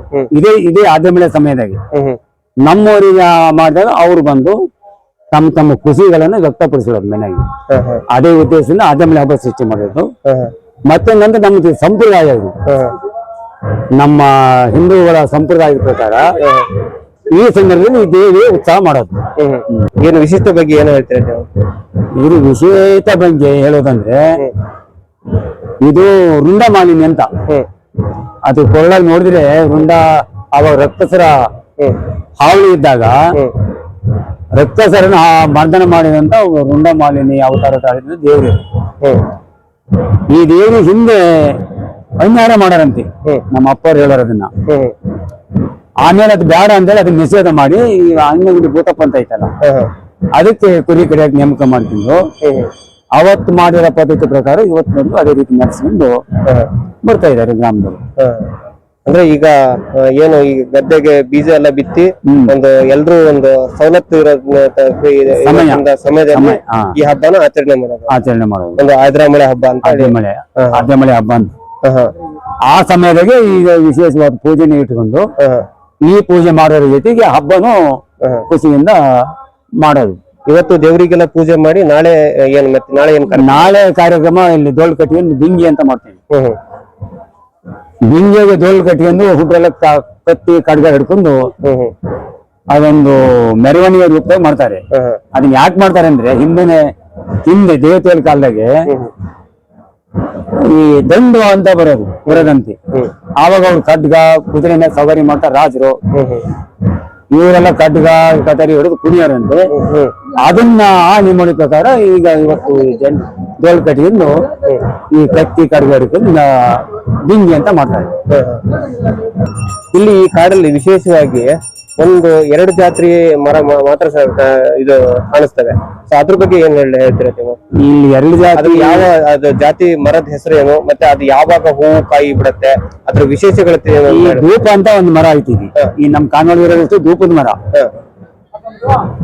ಇದೇ ಆದ್ಯ ಮಳೆ ಸಮಯದಾಗೆ ನಮ್ಮೂರಿಗೆ ಮಾಡಿದಾಗ ಅವ್ರು ಬಂದು ತಮ್ಮ ತಮ್ಮ ಖುಷಿಗಳನ್ನ ವ್ಯಕ್ತಪಡಿಸೋದು ಮನೆಯಾಗಿ. ಅದೇ ಉದ್ದೇಶದಿಂದ ಆದ್ಯ ಮಳೆ ಹಬ್ಬ ಸೃಷ್ಟಿ ಮಾಡೋದು. ಮತ್ತೊಂದಂದ್ರೆ ನಮ್ದು ಸಂಪ್ರದಾಯ ಇದು, ನಮ್ಮ ಹಿಂದೂಗಳ ಸಂಪ್ರದಾಯದ ಪ್ರಕಾರ ಈ ಸಂದರ್ಭದಲ್ಲಿ ಈ ದೇವಿ ಉತ್ಸವ ಮಾಡೋದು. ಏನು ವಿಶಿಷ್ಟ ಬಗ್ಗೆ ಏನು ಹೇಳ್ತೀರಾ ನೀವು? ಇದು ವಿಶೇಷ ಬಗ್ಗೆ ಹೇಳೋದಂದ್ರೆ ಇದು ರುಂಡ ಮಾಲಿನ್ಯ ಅಂತ. ಅದು ಕೊರಳಾಗಿ ನೋಡಿದ್ರೆ ರುಂಡ ಅವಾಗ ರಕ್ತಸರ ಹಾವಳಿ ಇದ್ದಾಗ ರಕ್ತಸರನ ಮರ್ದನ ಮಾಡಿದಂತ ರುಂಡ ಮಾಲಿನ್ಯ ಅವತಾರ ತಾಳಿದ ದೇವ್ರು. ಈ ದೇವಿ ಹಿಂದೆ ಅನ್ಯಾಯ ಮಾಡಾರಂತೆ ನಮ್ಮ ಅಪ್ಪವ್ರು ಹೇಳೋರದನ್ನ. ಆಮೇಲೆ ಅದು ಬೇಡ ಅಂತೇಳಿ ಅದನ್ನ ನಿಷೇಧ ಮಾಡಿ ಈ ಅಂಗಡಿ ಭೂತಪ್ಪ ಅಂತ ಐತಲ್ಲ, ಅದಕ್ಕೆ ಕುರಿ ಕಡಿಯಾಗಿ ನೇಮಕ ಮಾಡ್ಕೊಂಡು ಅವತ್ತು ಮಾಡಿರೋ ಪದ್ಧತಿ ಪ್ರಕಾರ ಇವತ್ತು ಅದೇ ರೀತಿ ನಡೆಸ್ಕೊಂಡು ಬರ್ತಾ ಇದ್ದಾರೆ ಗ್ರಾಮದವರು. ಅಂದ್ರೆ ಈಗ ಏನು ಈ ಗದ್ದೆಗೆ ಬೀಜ ಎಲ್ಲ ಬಿತ್ತಿ ಒಂದು ಎಲ್ರು ಒಂದು ಸವಲತ್ತು ಇರೋ ಸಮಯದಲ್ಲಿ ಈ ಹಬ್ಬನ ಆಚರಣೆ ಮಾಡೋದು ಒಂದು ಆದ್ರ ಮಳೆ ಹಬ್ಬ ಅಂತ. ಆದ್ಯ ಮಳೆ ಹಬ್ಬ ಅಂತ ಆ ಸಮಯದಾಗೆ ಈಗ ವಿಶೇಷವಾದ ಪೂಜೆನ ಇಟ್ಕೊಂಡು ಈ ಪೂಜೆ ಮಾಡೋರ ಜೊತೆಗೆ ಹಬ್ಬನು ಖುಷಿಯಿಂದ ಮಾಡೋದು. ಇವತ್ತು ದೇವರಿಗೆಲ್ಲ ಪೂಜೆ ಮಾಡಿ ನಾಳೆ ಏನ್ ನಾಳೆ ಕಾರ್ಯಕ್ರಮ ಇಲ್ಲಿ ದೊಡ್ಡ ಕಟ್ಟಿ ಬಿಂಗಿ ಅಂತ ಮಾಡ್ತೀವಿ. ಬಿಂಜೆಗೆ ದೋಲ್ ಕಟ್ಕೊಂಡು ಹುಟ್ಟೆಲ್ಲ ಕತ್ತಿ ಕಡ್ಗ ಹಿಡ್ಕೊಂಡು ಅದೊಂದು ಮೆರವಣಿಗೆ ರೂಪದಾಗ ಮಾಡ್ತಾರೆ. ಅದನ್ನ ಯಾಕೆ ಮಾಡ್ತಾರೆ ಅಂದ್ರೆ ಹಿಂದೆ ದೇವತೆಗಳ ಕಾಲದಾಗೆ ಈ ದಂಡು ಅಂತ ಬರೋದಂತೆ. ಆವಾಗ ಅವ್ರು ಖಡ್ಗ ಕುದುರೆ ಮೇಲೆ ಸವಾರಿ ಮಾಡ್ತಾರೆ ರಾಜರು. ಇವರೆಲ್ಲ ಖಡ್ಗ ಕತರಿ ಹಿಡಿದು ಕುಣಿಯಾರಂತೆ. ಅದನ್ನ ನಿಮ್ಮಡಿ ಪ್ರಕಾರ ಈಗ ಇವತ್ತು ದೋಲ್ ಕಟ್ಟಿಕೊಂಡು ಈ ಕತ್ತಿ ಕಡ್ಗ ಹಿಡ್ಕೊಂಡು ಬಿಂಗಿ ಅಂತ ಮಾಡ್ತಾರೆ. ಇಲ್ಲಿ ಈ ಕಾಡಲ್ಲಿ ವಿಶೇಷವಾಗಿ ಒಂದು 2 ಜಾತಿ ಮರ ಮಾತ್ರ ಇದು ಕಾಣಿಸ್ತವೆ. ಸೊ ಅದ್ರ ಬಗ್ಗೆ ಏನ್ ಹೇಳ್ತೀರಾ ನೀವು? ಇಲ್ಲಿ 2 ಜಾತಿ ಯಾವ ಅದು ಜಾತಿ ಮರದ ಹೆಸರು ಏನು, ಮತ್ತೆ ಅದು ಯಾವಾಗ ಹೂವು ಕಾಯಿ ಬಿಡುತ್ತೆ, ಅದ್ರ ವಿಶೇಷಗಳು ಈ ಧೂಪ ಅಂತ ಒಂದು ಮರ ಐತಿವಿ. ಈ ನಮ್ ಕಾನೂನು ಧೂಪದ ಮರ.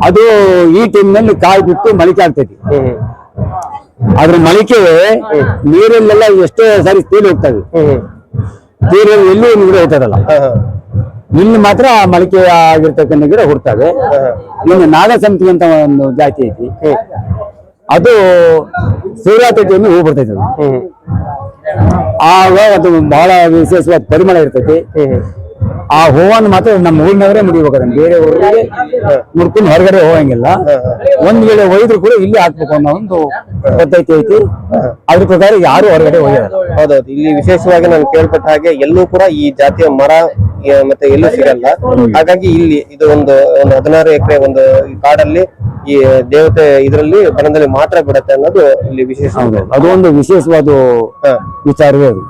ಅದು ಈ ಟೈಮ್ನಲ್ಲಿ ಕಾಯಿ ಬಿಟ್ಟು ಮಳಿಕೆ ಆಗ್ತೈತಿ. ಅದ್ರ ಮಳಿಕೆ ನೀರಲ್ಲೆಲ್ಲ ಎಷ್ಟೋ ಸಾರಿ ತೇಲಿ ಹೋಗ್ತವೆ. ನೀರಲ್ಲಿ ಎಲ್ಲಿ ಒಂದು ಗಿಡ ಹೋಗ್ತದಲ್ಲ, ಇಲ್ಲಿ ಮಾತ್ರ ಮಳಿಕೆ ಆಗಿರ್ತಕ್ಕಂಥ ಗಿಡ ಹುಡ್ತವೆ. ಇನ್ನು ನಾಗಸಂತಿ ಅಂತ ಒಂದು ಜಾತಿ ಐತಿ. ಅದು ಶಿವರಾತ್ರಿ ಟೈಮ್ ಹೂ ಬರ್ತೈತಿ. ಆಗ ಅದು ಬಹಳ ವಿಶೇಷವಾದ ಪರಿಮಳ ಇರ್ತೈತಿ. ಆ ಹೂವನ್ನು ಮಾತ್ರ ನಮ್ಮ ಊರಿನವರೇ ಮುಡಿಬೇಕಾದ್ರೆ ಬೇರೆ ಊರಿಗೆ ಮುಡ್ಕೊಂಡು ಹೊರಗಡೆ ಹೋಗಂಗಿಲ್ಲ. ಒಂದ್ ವೇಳೆ ಒಯ್ದ್ರು ಕೂಡ ಇಲ್ಲಿ ಹಾಕ್ಬೇಕು ಅನ್ನೋ ಒಂದು ಪದ್ಧತಿ ಐತಿ. ಅದ್ರ ಪ್ರಕಾರ ಯಾರು ಹೊರಗಡೆ ಒಯ್ಯಲ್ಲ. ಹೌದೌದು. ಇಲ್ಲಿ ವಿಶೇಷವಾಗಿ ನಾನು ಕೇಳ್ಪಟ್ಟ ಹಾಗೆ ಎಲ್ಲೂ ಕೂಡ ಈ ಜಾತಿಯ ಮರ ಮತ್ತೆ ಎಲ್ಲೂ ಸಿಗಲ್ಲ. ಹಾಗಾಗಿ ಇಲ್ಲಿ ಇದು ಒಂದು 16 ಎಕರೆ ಒಂದು ಕಾಡಲ್ಲಿ ಈ ದೇವತೆ ಇದರಲ್ಲಿ ಬನದಲ್ಲಿ ಮಾತ್ರ ಬಿಡತ್ತೆ ಅನ್ನೋದು ಇಲ್ಲಿ ವಿಶೇಷ. ಅದು ಒಂದು ವಿಶೇಷವಾದ ವಿಚಾರವೇ ಅದು.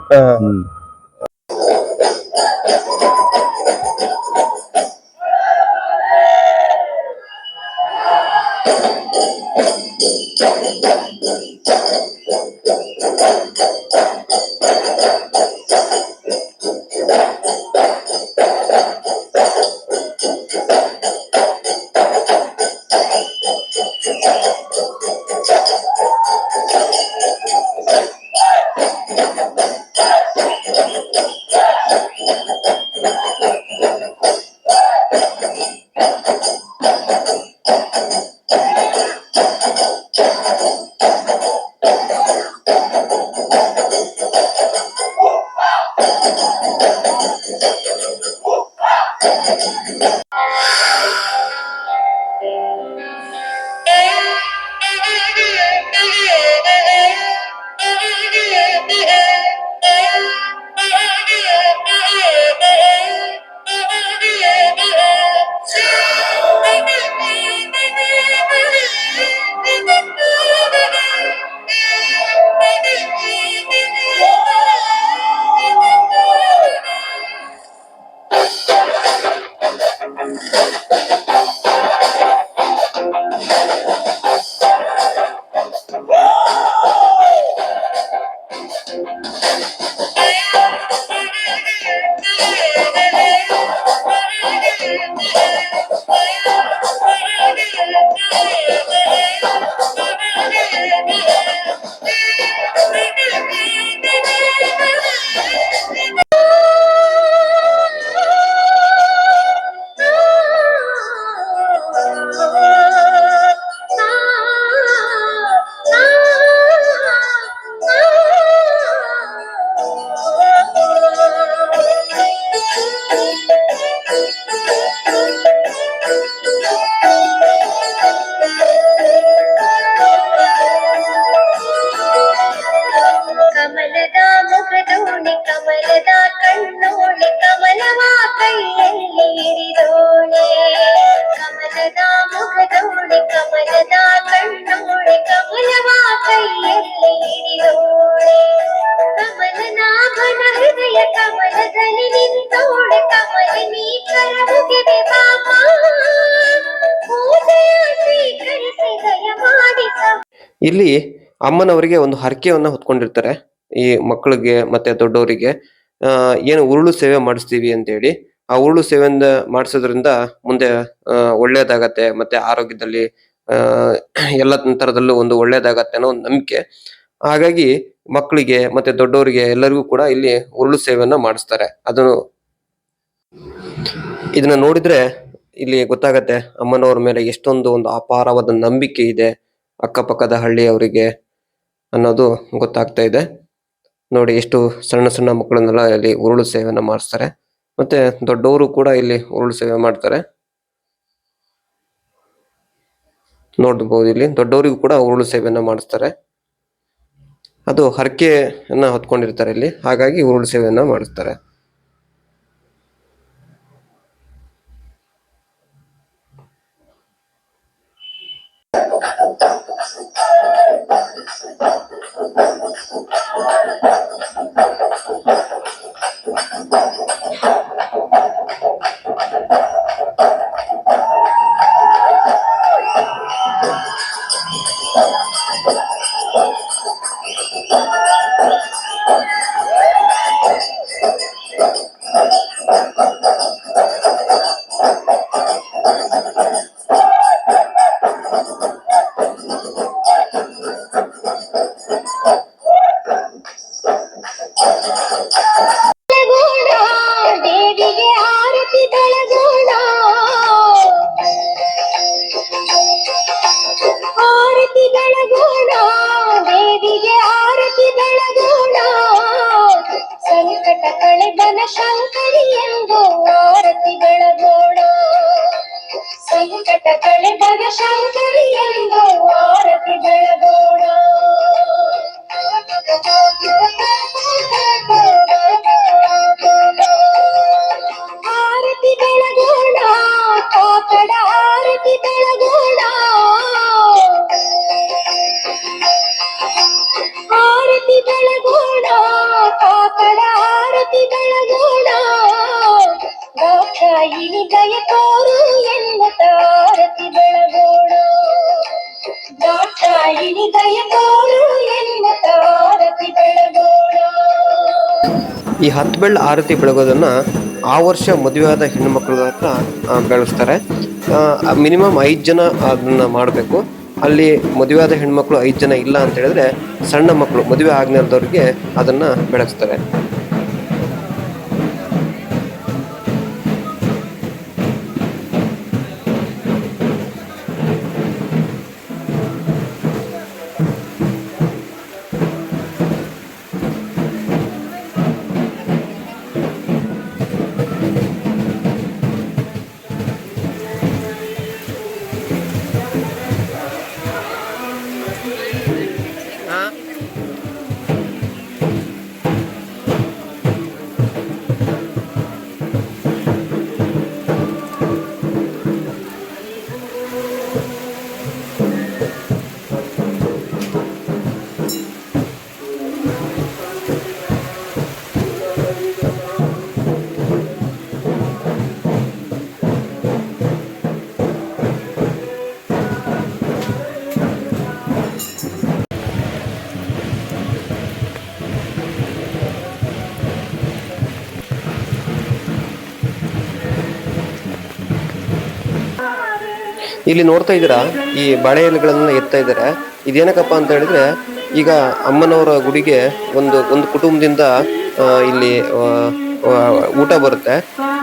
ಇಲ್ಲಿ ಅಮ್ಮನವರಿಗೆ ಒಂದು ಹರಕೆಯನ್ನ ಹೊತ್ಕೊಂಡಿರ್ತಾರೆ. ಈ ಮಕ್ಕಳಿಗೆ ಮತ್ತೆ ದೊಡ್ಡವರಿಗೆ ಏನು ಉರುಳು ಸೇವೆ ಮಾಡಿಸ್ತೀವಿ ಅಂತ ಹೇಳಿ. ಆ ಉರುಳು ಸೇವೆಯಿಂದ ಮಾಡಿಸೋದ್ರಿಂದ ಮುಂದೆ ಒಳ್ಳೇದಾಗತ್ತೆ, ಮತ್ತೆ ಆರೋಗ್ಯದಲ್ಲಿ ಎಲ್ಲ ತರದಲ್ಲೂ ಒಂದು ಒಳ್ಳೇದಾಗತ್ತೆ ಅನ್ನೋ ಒಂದು ನಂಬಿಕೆ. ಹಾಗಾಗಿ ಮಕ್ಕಳಿಗೆ ಮತ್ತೆ ದೊಡ್ಡವರಿಗೆ ಎಲ್ಲರಿಗೂ ಕೂಡ ಇಲ್ಲಿ ಉರುಳು ಸೇವೆಯನ್ನ ಮಾಡಿಸ್ತಾರೆ. ಇದನ್ನ ನೋಡಿದ್ರೆ ಇಲ್ಲಿ ಗೊತ್ತಾಗತ್ತೆ ಅಮ್ಮನವ್ರ ಮೇಲೆ ಎಷ್ಟೊಂದು ಒಂದು ಅಪಾರವಾದ ನಂಬಿಕೆ ಇದೆ ಅಕ್ಕಪಕ್ಕದ ಹಳ್ಳಿಯವರಿಗೆ ಅನ್ನೋದು ಗೊತ್ತಾಗ್ತಾ ಇದೆ. ನೋಡಿ ಎಷ್ಟು ಸಣ್ಣ ಸಣ್ಣ ಮಕ್ಕಳನ್ನೆಲ್ಲ ಇಲ್ಲಿ ಉರುಳು ಸೇವೆಯನ್ನ ಮಾಡಿಸ್ತಾರೆ. ಮತ್ತೆ ದೊಡ್ಡವರು ಕೂಡ ಇಲ್ಲಿ ಉರುಳು ಸೇವೆ ಮಾಡ್ತಾರೆ. ನೋಡಬಹುದು ಇಲ್ಲಿ ದೊಡ್ಡವರಿಗೂ ಕೂಡ ಉರುಳು ಸೇವೆಯನ್ನ ಮಾಡಿಸ್ತಾರೆ. ಅದು ಹರಕೆಯನ್ನ ಹೊತ್ಕೊಂಡಿರ್ತಾರೆ ಇಲ್ಲಿ, ಹಾಗಾಗಿ ಉರುಳು ಸೇವೆಯನ್ನ ಮಾಡಿಸ್ತಾರೆ. ದೇವಿಗೆ ಆರತಿ ಬೆಳಗೋಣ, ಆರತಿ ಬೆಳಗೋಣ, ದೇವಿಗೆ ಆರತಿ ಬೆಳಗೋಣ. ಸಂಕಟ ಕಳೆದನ ಶಂಕರಿ ಎಂದು ಆರತಿ ಬೆಳಗೋಣ, ಸಂಕಟ ಕಳೆದನ ಶಂಕರಿ ಎಂದು ಆರತಿ ಬೆಳಗೋಣ. ಆರತಿ ಬೆಳಗೋಣ, ಕಾಕಡ ಆರತಿ ಬೆಳಗೋಣ, ಆರತಿ ಬೆಳಗೋಣ, ಕಾಕಡ ಆರತಿ ಬೆಳಗೋಣ. ದಾಕ್ಷಾಯಿಣಿ ದಯ ತೋರು ಎನ್ನುತ್ತ ಆರತಿ ಬೆಳಗೋಣ, ದಾಕ್ಷಾಯಿಣಿ ದಯ ತೋರು ಎನ್ನುತ್ತ ಆರತಿ ಬೆಳಗೋಣ. ಈ 10 ಬೆಳ್ಳ ಆರತಿ ಬೆಳಗೋದನ್ನ ಆ ವರ್ಷ ಮದುವೆಯಾದ ಹೆಣ್ಣು ಮಕ್ಕಳ ಹತ್ರ ಬೆಳೆಸ್ತಾರೆ. ಮಿನಿಮಮ್ 5 ಜನ ಅದನ್ನ ಮಾಡಬೇಕು. ಅಲ್ಲಿ ಮದುವೆಯಾದ ಹೆಣ್ಮಕ್ಳು 5 ಜನ ಇಲ್ಲ ಅಂತ ಹೇಳಿದ್ರೆ ಸಣ್ಣ ಮಕ್ಕಳು ಮದುವೆ ಆಗ್ನೇಲ್ದವ್ರಿಗೆ ಅದನ್ನ ಬೆಳೆಸ್ತಾರೆ. ಇಲ್ಲಿ ನೋಡ್ತಾ ಇದ್ದೀರಾ ಈ ಬಾಳೆ ಎಲೆಗಳನ್ನ ಎತ್ತಾ ಇದ್ದಾರೆ. ಇದೇನಕ್ಕಪ್ಪ ಅಂತ ಹೇಳಿದ್ರೆ ಈಗ ಅಮ್ಮನವರ ಗುಡಿಗೆ ಒಂದು ಕುಟುಂಬದಿಂದ ಇಲ್ಲಿ ಊಟ ಬರುತ್ತೆ,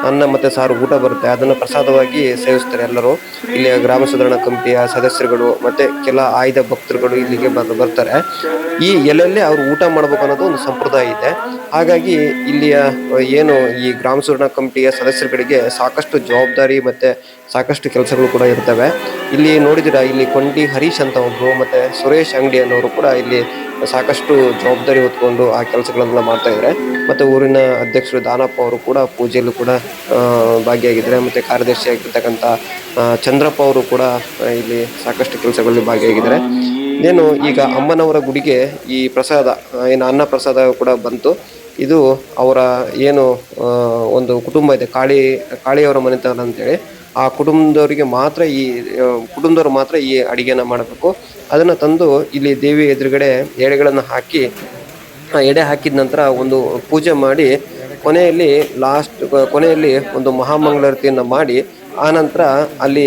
ಅನ್ನ ಮತ್ತೆ ಸಾರು ಊಟ ಬರುತ್ತೆ. ಅದನ್ನ ಪ್ರಸಾದವಾಗಿ ಸೇವಿಸ್ತಾರೆ ಎಲ್ಲರೂ. ಇಲ್ಲಿ ಗ್ರಾಮ ಸುಧಾರಣಾ ಕಮಿಟಿಯ ಸದಸ್ಯರುಗಳು ಮತ್ತೆ ಕೆಲ ಆಯ್ದ ಭಕ್ತರುಗಳು ಇಲ್ಲಿಗೆ ಬರ್ತಾರೆ. ಈ ಎಲೆಯಲ್ಲೇ ಅವ್ರು ಊಟ ಮಾಡ್ಬೇಕು ಅನ್ನೋದು ಒಂದು ಸಂಪ್ರದಾಯ ಇದೆ. ಹಾಗಾಗಿ ಇಲ್ಲಿಯ ಏನು ಈ ಗ್ರಾಮ ಸುಧಾರಣಾ ಕಮಿಟಿಯ ಸದಸ್ಯರುಗಳಿಗೆ ಸಾಕಷ್ಟು ಜವಾಬ್ದಾರಿ ಮತ್ತೆ ಸಾಕಷ್ಟು ಕೆಲಸಗಳು ಕೂಡ ಇರ್ತವೆ. ಇಲ್ಲಿ ನೋಡಿದಿರಾ, ಇಲ್ಲಿ ಕೊಂಡಿ ಹರೀಶ್ ಅಂತ ಒಬ್ರು ಮತ್ತೆ ಸುರೇಶ್ ಅಂಗಡಿ ಅನ್ನೋರು ಕೂಡ ಇಲ್ಲಿ ಸಾಕಷ್ಟು ಜವಾಬ್ದಾರಿ ಹೊತ್ಕೊಂಡು ಆ ಕೆಲಸಗಳನ್ನೆಲ್ಲ ಮಾಡ್ತಾ ಇದ್ದಾರೆ. ಮತ್ತೆ ಊರಿನ ಅಧ್ಯಕ್ಷರು ದಾನಪ್ಪ ಅವರು ಕೂಡ ಪೂಜೆಯಲ್ಲೂ ಕೂಡ ಭಾಗಿಯಾಗಿದ್ದಾರೆ. ಮತ್ತೆ ಕಾರ್ಯದರ್ಶಿ ಆಗಿರ್ತಕ್ಕಂಥ ಚಂದ್ರಪ್ಪ ಅವರು ಕೂಡ ಇಲ್ಲಿ ಸಾಕಷ್ಟು ಕೆಲಸಗಳಲ್ಲಿ ಭಾಗಿಯಾಗಿದ್ದಾರೆ. ಏನು ಈಗ ಅಮ್ಮನವರ ಗುಡಿಗೆ ಈ ಪ್ರಸಾದ ಏನು ಅನ್ನ ಪ್ರಸಾದ ಕೂಡ ಬಂತು. ಇದು ಅವರ ಏನು ಒಂದು ಕುಟುಂಬ ಇದೆ, ಕಾಳಿಯವರ ಮನೆತನ ಅಂತೇಳಿ, ಆ ಕುಟುಂಬದವರಿಗೆ ಮಾತ್ರ ಕುಟುಂಬದವರು ಮಾತ್ರ ಈ ಅಡಿಗೆನ ಮಾಡಬೇಕು. ಅದನ್ನ ತಂದು ಇಲ್ಲಿ ದೇವಿ ಎದುರುಗಡೆ ಎಡೆಗಳನ್ನು ಹಾಕಿ ಎಡೆ ಹಾಕಿದ ನಂತರ ಒಂದು ಪೂಜೆ ಮಾಡಿ ಕೊನೆಯಲ್ಲಿ ಒಂದು ಮಹಾಮಂಗಳಾರತಿಯನ್ನು ಮಾಡಿ ಆ ನಂತರ ಅಲ್ಲಿ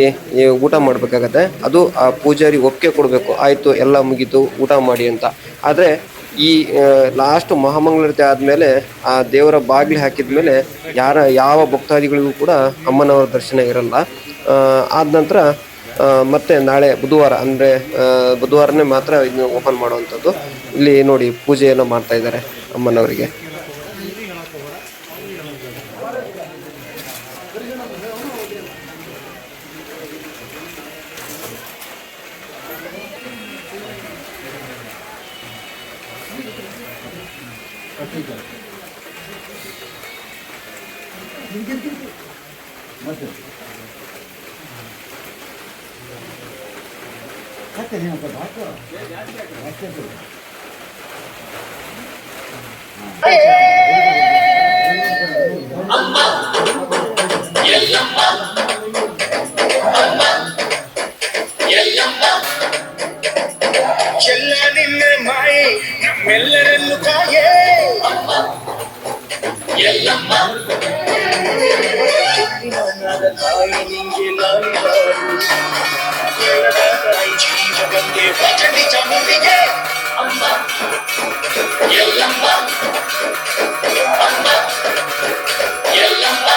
ಊಟ ಮಾಡಬೇಕಾಗತ್ತೆ. ಅದು ಆ ಪೂಜಾರಿ ಒಪ್ಪಿಗೆ ಕೊಡಬೇಕು, ಆಯಿತು ಎಲ್ಲ ಮುಗೀತು ಊಟ ಮಾಡಿ ಅಂತ. ಆದರೆ ಈ ಲಾಸ್ಟ್ ಮಹಾಮಂಗಳಾರತಿ ಆದಮೇಲೆ ಆ ದೇವರ ಬಾಗಿಲು ಹಾಕಿದ ಮೇಲೆ ಯಾವ ಭಕ್ತಾದಿಗಳಿಗೂ ಕೂಡ ಅಮ್ಮನವರ ದರ್ಶನ ಇರಲ್ಲ. ಆದ ನಂತರ ಮತ್ತು ನಾಳೆ ಬುಧವಾರ ಅಂದರೆ ಬುಧವಾರನೇ ಮಾತ್ರ ಇದನ್ನು ಓಪನ್ ಮಾಡುವಂಥದ್ದು. ಇಲ್ಲಿ ನೋಡಿ ಪೂಜೆಯನ್ನು ಮಾಡ್ತಾ ಇದ್ದಾರೆ ಅಮ್ಮನವರಿಗೆ. ಎಲ್ಲ ನಿನ್ನ ಮಾಯೆ ನಮ್ಮೆಲ್ಲರನ್ನು ಕಾಯೇ ಎಲ್ಲಮ್ಮ ತಾಯಿ ನಿಂಗೆ ಲಾಲಿದಾರು ತಾಯಿ ಜೀವಗಂಗೆ ಭಜನಿ ಚಾಮುಂಡಿಗೆ ಅಮ್ಮ ಎಲ್ಲಮ್ಮ ಅಮ್ಮ ಎಲ್ಲಮ್ಮ